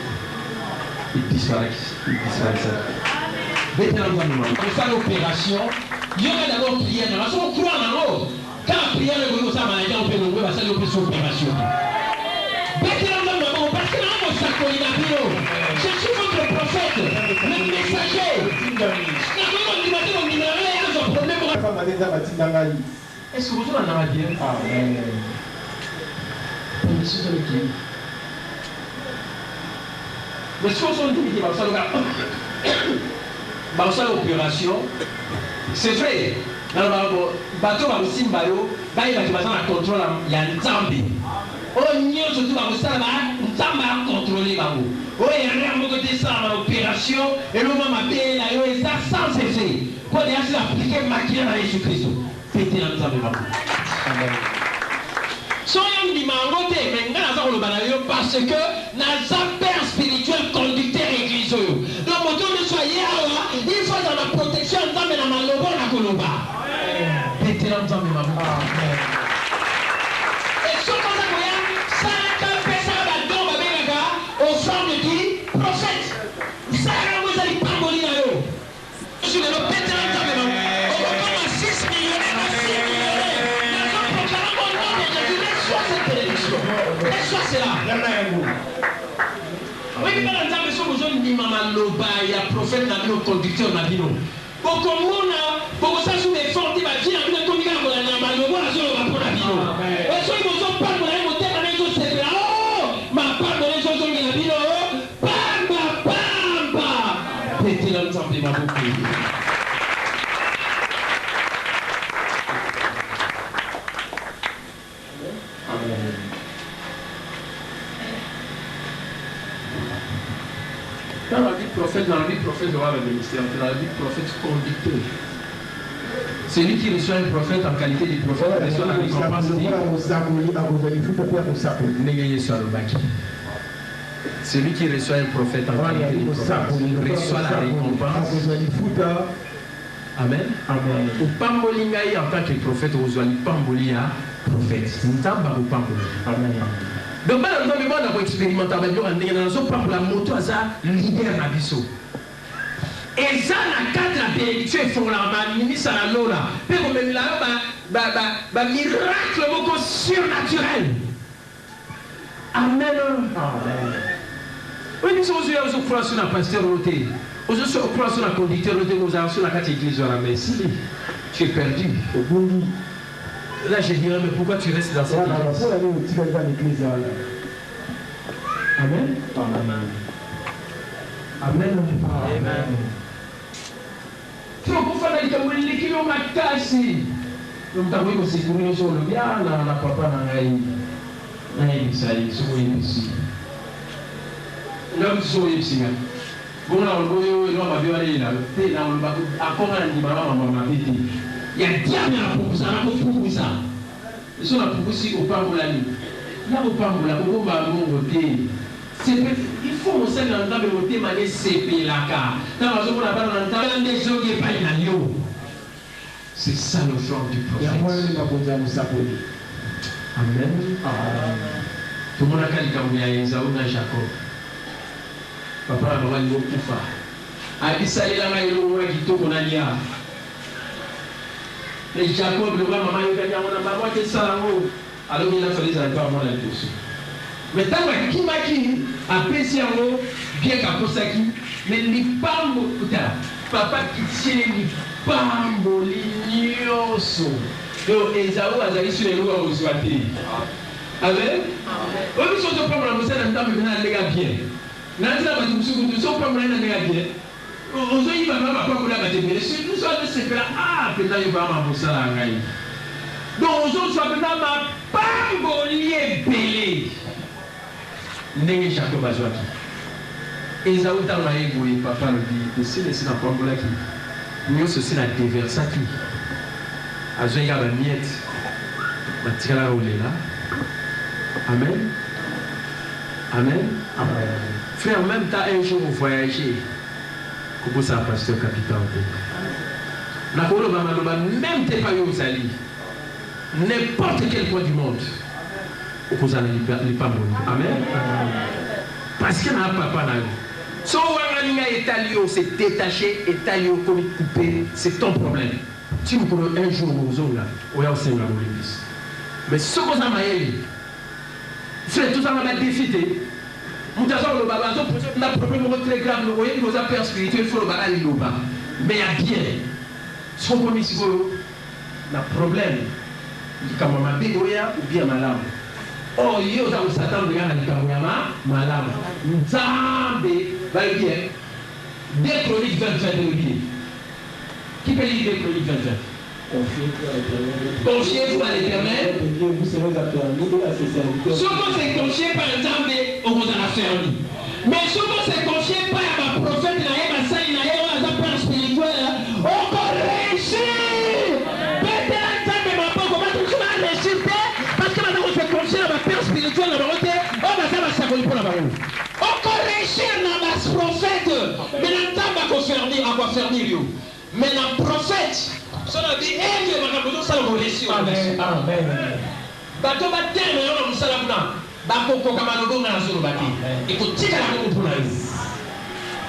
Il disparaît. On fait l'opération, il y aura d'abord prière. Parce qu'on croit en haut. Quand la prière est venue, ça m'a dit, on peut l'ouvrir, ça va faire l'opération. Parce que je suis votre prophète, le messager. Est-ce que vous en avez dit? Mais si on dit qu'il va faire l'opération, c'est vrai. Dans le bateau, il va le contrôle, il y a une Zambie. Oh, n'y a surtout pas ça, Zamba contrôler. Oh, il y a rien de ça dans l'opération, et le moment m'appelle, et ça sans effet. Pour dire qu'il a appliqué maquillé à Jésus-Christ. Faites la Zambie. Soyons du mangoté, mais nous avons parce que nous avons père spirituel conducteur église. Donc, moto ne soyez là, il faut dans la protection, nous avons dans la lobo, la coloba. Faites la Zambie. Et ce qu'on a ça a fait ça à la au sang de qui? Prophète. Ça a vous allez pas mourir là. Je suis le pété la Zambie. On va comme à 6 millionnaires, à 6 millionnaires. Nous proclamons mon nom de Jésus. Laisse-moi cette bénédiction. Laisse-moi cela. Oui, mais dans la maison, vous avez dit maman Loba, il y a prophète, il y a un conducteur, il y a un bino. Pour que nous, pour que ça soit des fortes, il va dire, il y a un communiqué, il y a un bino, il y a un bino. Et si vous n'avez pas de bino, il y a un bino, c'est là. Oh, ma part de les choses, il y a un bino. Bamba, bamba. Pété l'ensemble de ma boucle. Dans la vie de prophète, il aura le ministère. Dans la vie de prophète, conducteur. Celui qui reçoit un prophète en qualité de prophète reçoit la récompense. Celui qui reçoit un prophète en qualité de prophète reçoit la récompense. Amen. Au Pambolingaï en tant que prophète, vous allez Pambolia prophète. Amen. Donc, on a expérimenté avec nous, on a la moto à ça, leader à Bisso. Et ça, la carte la bénédiction, il faut la ministre à la Lola. Puis, on met là, miracle beaucoup surnaturel. Amen. Oui, nous sommes aux croix sur la pasteur roté. Aux croix sur la conducteur roté, nous avons sur la carte église à la messe. Tu es perdu. Là, je dirais, mais pourquoi tu restes dans cette église? Amen. Amen. Amen. Trop faire des l'équilibre makasi. Donc t'as vu que c'est pour nous sur le bien, la papa n'a rien ça y est, ici. Là, tu sois ici. Bon là, on va bien aller là. On va encore un dimanche, il y a diable pour ça, pour ça. Ils sont là pour aussi au Pambolani. Là au Pambolani, on va voter. Il faut aussi l'entendre voter, mais c'est là. Dans la zone où on a pas l'entendre, des gens qui pas l'agneau. C'est ça le genre du prophète. Amen. Tout le monde a dit qu'il y a Esaü et Jacob. Papa a dit qu'il faut faire. A dit ça, il a dit qu'il y a et Jacob, le roi, maman, il a dit, on a pas moi qui ça là-haut. Alors il a fallu aller par moi là-dessus. Mais tant que Kimaki a péché en haut, bien qu'à Posaki, mais Lipambo, papa qui tient Lipambo, l'ignoso. Donc, Esaou a zaï sur les lois aux Ouati. Amen? Oui, mais si on te prend la mousse, on entend maintenant les gars bien. Nanti la bâtiment, si on prend la les gars bien, on se dit, maman, papa, vous l'avez bien. Si nous sommes de ce faire, ah, peut-être il va m'embosser la raille. Donc, on se soit maintenant ma pambolier belé. N'est Jacob Azouaki. Esaou dans la égouille, papa le dit, c'est laissé dans la pambolaki. Nous, c'est la déversaki. Azouaki a la miette. La tire la roule là. Amen. Amen. Amen. Frère, même temps, un jour, vous voyagez. Comment ça, pasteur capitaine? Même tes pas aux alliés. N'importe quel point du monde. Vous allez pas mourir. Amen. Parce qu'il n'y a pas papa. Si on s'est détaché, étalé, coupé, c'est ton problème. Si vous connaissez un jour aux zones là, on va aussi l'église. Mais ce qu'on a maillé, c'est tout ça qu'on a défité. Nous avons le baba, on a un problème très grave, nous voyons nos affaires spirituelles, il faut le baba aller là-bas. Mais il y a bien. Ce qu'on connaît, c'est un problème. Il y a un bégoya ou bien malade. Oh, il y a un Satan qui a un malade. Nzambe, va bien. 2 Chroniques 20 Qui peut lire 2 Chroniques 20? Confiez-vous à l'Éternel. Ce qu'on s'est confié par Nzambe, on vous en a servi. Mais ce qu'on s'est confié par un prophète, un père spirituel, on va réussir. Parce que maintenant on s'est confié à ma père spirituel, on va réussir dans ma prophète. Mais on va faire dire. Mais le prophète, ça veut dire, ça va réussir. Amen. Bateau va terminer, on va faire ça.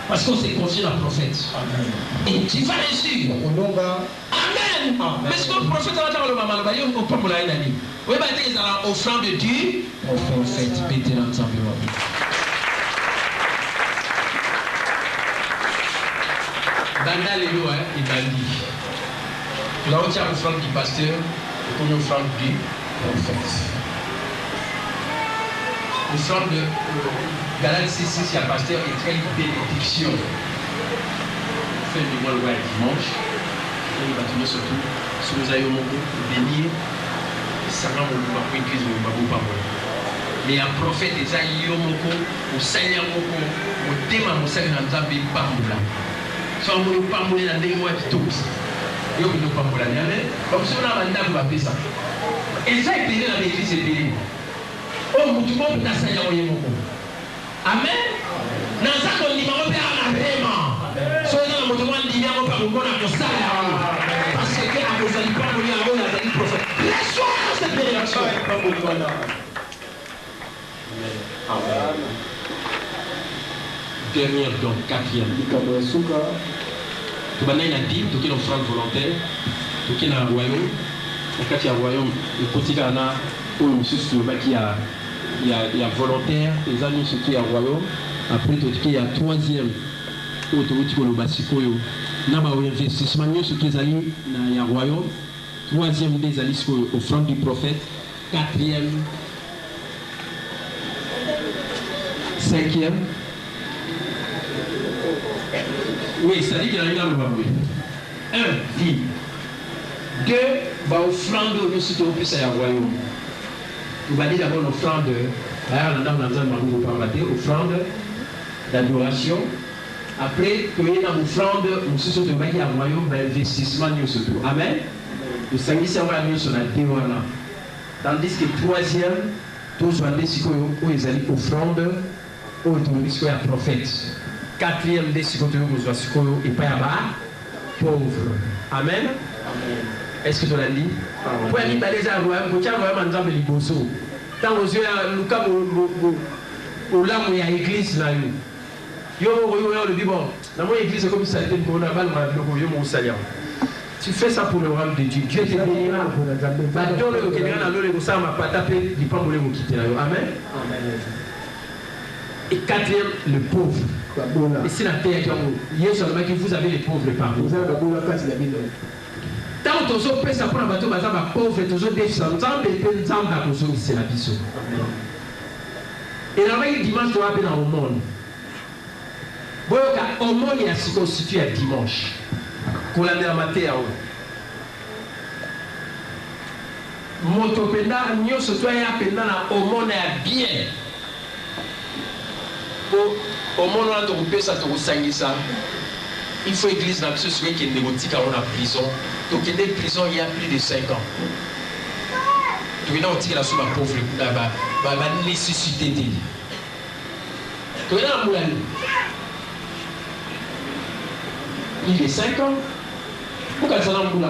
Parce qu'on s'est confié dans le prophète. Et tu vas réussir. Amen. Mais ce que le prophète va dire, on ne peut pas me dire. Oui, il y a offrande de Dieu. Au prophète, pété dans le sang. Banda les lois, il bandit. Là où tu as l'offrande du pasteur, comme l'offrande du prophète. L'offrande de Galate 6, il y a pasteur et très bénédiction. Fait du mois le dimanche. Et il va tourner surtout. Si vous avez au monde, bénir, ça va vous église ou pas. Mais un prophète, il y a au monde, au Seigneur, au démon, au Seigneur, au Zambé, pas là. Soit on ne peut pas mourir dans des mois qui tous. Et on ne peut pas mourir dans des mois. Comme si on a un mandat, on va faire ça. Et ça est payé dans l'église, c'est payé. Oh, tout le monde peut s'asseoir au Yémoko. Amen. Dans ça, on dit, on peut avoir vraiment. Soit on a un dit, on peut avoir un salaire. Parce que à vous allez pas mourir avant, on a dit prophète. Laisse-moi cette bénédiction. Amen. Dernière, donc, 4e. Tu vas dire, tu as une offrande volontaire, tu as un royaume. Quand il y a un royaume, il faut qu'il y ait il y a volontaire, les amis, ce qui est un royaume. Après, il y a 3e. Il y a un investissement, ce qui est un royaume. 3e, des alliés offrande du prophète. 4e. 5e. Oui, ça dit qu'il y a une arme. 1, vie. 2, offrande au site au plus à un royaume. Vous va dire d'abord l'offrande, offrande d'adoration. Après, il y a une offrande, nous sommes sur un royaume d'investissement. Amen. Le 5e, c'est un sur la dévoilement. Tandis que 3e, tous les gens qui ont offrande, qui ont un prophète. 4e, des gens qui ont et pas pauvre. Amen. Est-ce que tu l'as dit? Pour aller dans les royaumes, tu as vraiment un liboso. Tant que tu as le cas où là où il y a l'église là, il y a le dit bon, dans mon église c'est comme ça, il y a un balle, il y a un salaire. Tu fais ça pour le royaume de Dieu. Dieu te bénira. Amen. Et quatrième, le pauvre. Et c'est la terre qui vous avez les pauvres parmi vous. Tant que vous avez ça pour la bateau, vous avez pauvre et vous avez des gens c'est la biso. Et là, dimanche, tu vas bien au monde. Au monde, il y a ce qu'on situe à dimanche. Qu'on a dans la terre. Motopenda, nous sommes au monde est bien. Au monde, on a ça, il faut église dans ce qui est négotique à la prison. Donc, il y a des prisons il y a plus de 5 ans. Donc, il y a la somme pauvre, la nécessité. Donc, il y a un moulin. Il est 5 ans. Pourquoi ça n'a pas moulin?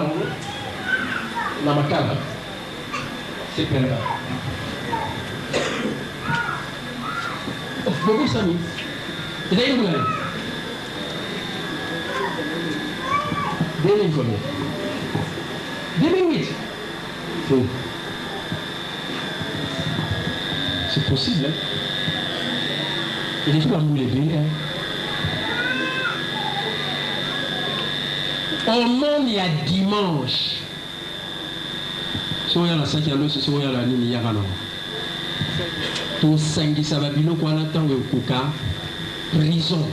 La macabre. C'est perdu. Beaucoup de amis. Il y a un moulin. Combien? 2008. C'est possible, hein? Il est pas moulé bien, hein? Au monde, il y a dimanche. Si on y a la 5 il y a l'eau, si on y a la nuit, il y a la nuit. Tout 5 ça va bien, quoi, l'attend de Kouka, prison.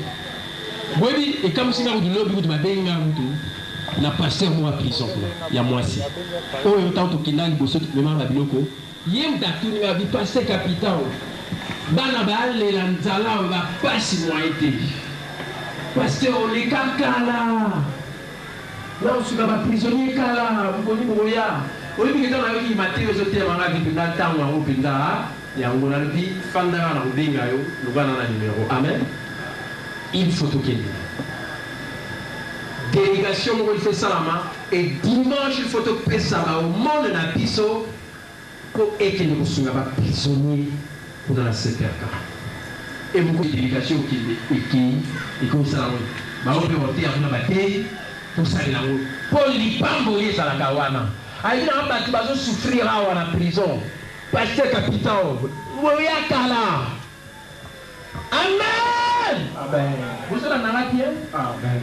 Oui, et comme si on a du lobby, de ma belle, na pasteur moi prison il y a moi aussi oh autant to kinda liboso to mema ba biloko yem datuni ba bi pasteur capitaine bana ba le la nzala ba pasi moi été pasteur on est kakala là on suka ba prisonnier kala mboni boya oli bi keta na yo Matthieu zote manga bi pinda tango ngo pinda ya ngona bi fanda na ubinga yo lugana na numéro amen il faut to kende délégation il fait ça là et dimanche il faut te payer ça au monde na biso pour éteindre le souga prisonnier pour dans la CPK et beaucoup de délégation qui comme ça là ba on peut voter avant la bataille pour ça là pour li pamboyer ça la kawana aïe na ba tu vas souffrir à la prison pasteur capitaine moya kala amen amen vous êtes dans la pierre amen.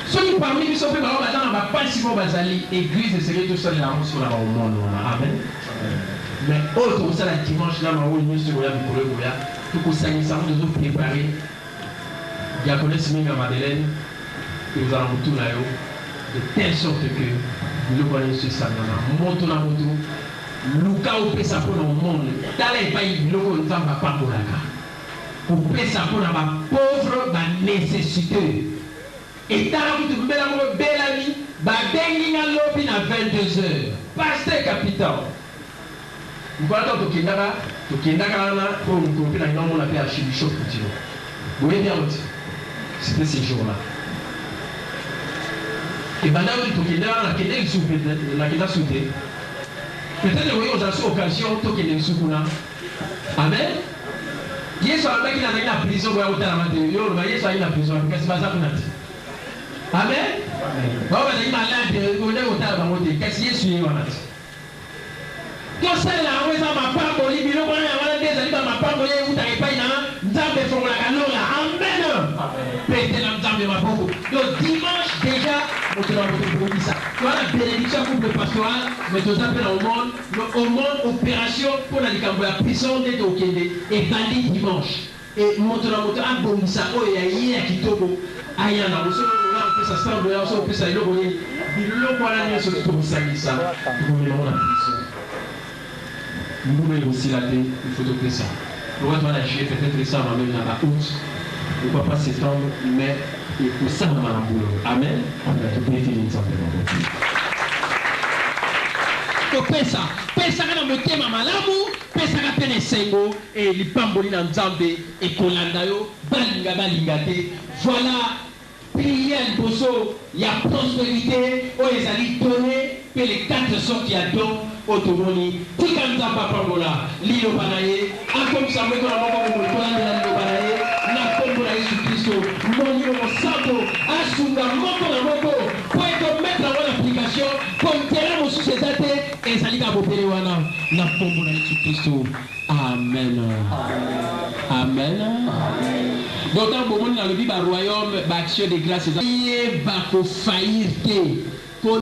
Ceux parmi nous sont faits par la pas si bon bazali église de série tout seul là on sur la au monde amen mais autre ça la dimanche là ma où nous sur la pour le goya tout pour ça nous sommes nous préparer diaconesse Minga Madeleine que nous allons tout là de telle sorte que nous voyons ce ça là moto na moto luka au pesa pour le monde tala pas il logo nous va pas pour la pour pesa pour la pauvre ba nécessité. Et tant que tu me la belle amie, bah bengi na lobby na 22h. Pasteur capitaine. Vous voyez to kindaka na pour nous couper na non on appelle archibishop petit. Vous voyez bien c'était ces jours-là. Et maintenant to kindaka na kende soupe na kenda soupe. Peut-être vous avez aussi occasion to kende soupe na. Amen. Yesu alibaki na prison kwa utala mateo. Yesu alina prison parce que ça pour nati. Amen. Baba ni malade on est au table monter qu'est-ce Yesu est wana. Tout ça là on est ma pambo libilo kwa wana des ali ma pambo ye utarepa ina nzambe fongola kanola. Amen. Pété la nzambe maboko. Donc dimanche déjà on te va ça. Voilà bénédiction pour le pastoral mais tout ça au monde opération pour la likambo la prison de Tokende et bandi dimanche. Et moto a bongisa o ya yé kitoko aya na boso na pesa stambo ya so pesa iloko ni biloko ala ni so to musangisa ko mi mona prison nous aussi la il faut te ça le roi doit agir peut-être ça va même dans la août on va pas s'étendre mais il faut ça dans la boule amen tu peux finir simplement to pesa kana motema malamu pesa ka pene sengo et lipamboli na nzambe et kolanda yo balinga te voilà prière boso ya prospérité o ezali donné que les 4 sortes ya don otomoni tika nzamba pambola lilo banaye akom samwe ko na moko ko kolanda lilo banaye na kombo na Yesu Kristo molimo mosantu asunga moko na moko po ekomettre yango na application po nzela mosusu eza te ezali kaka bopele wana na kombo na Yesu Kristo. Amen. Amen. Donc dans le moment dans le royaume, action de grâce, il va faillir.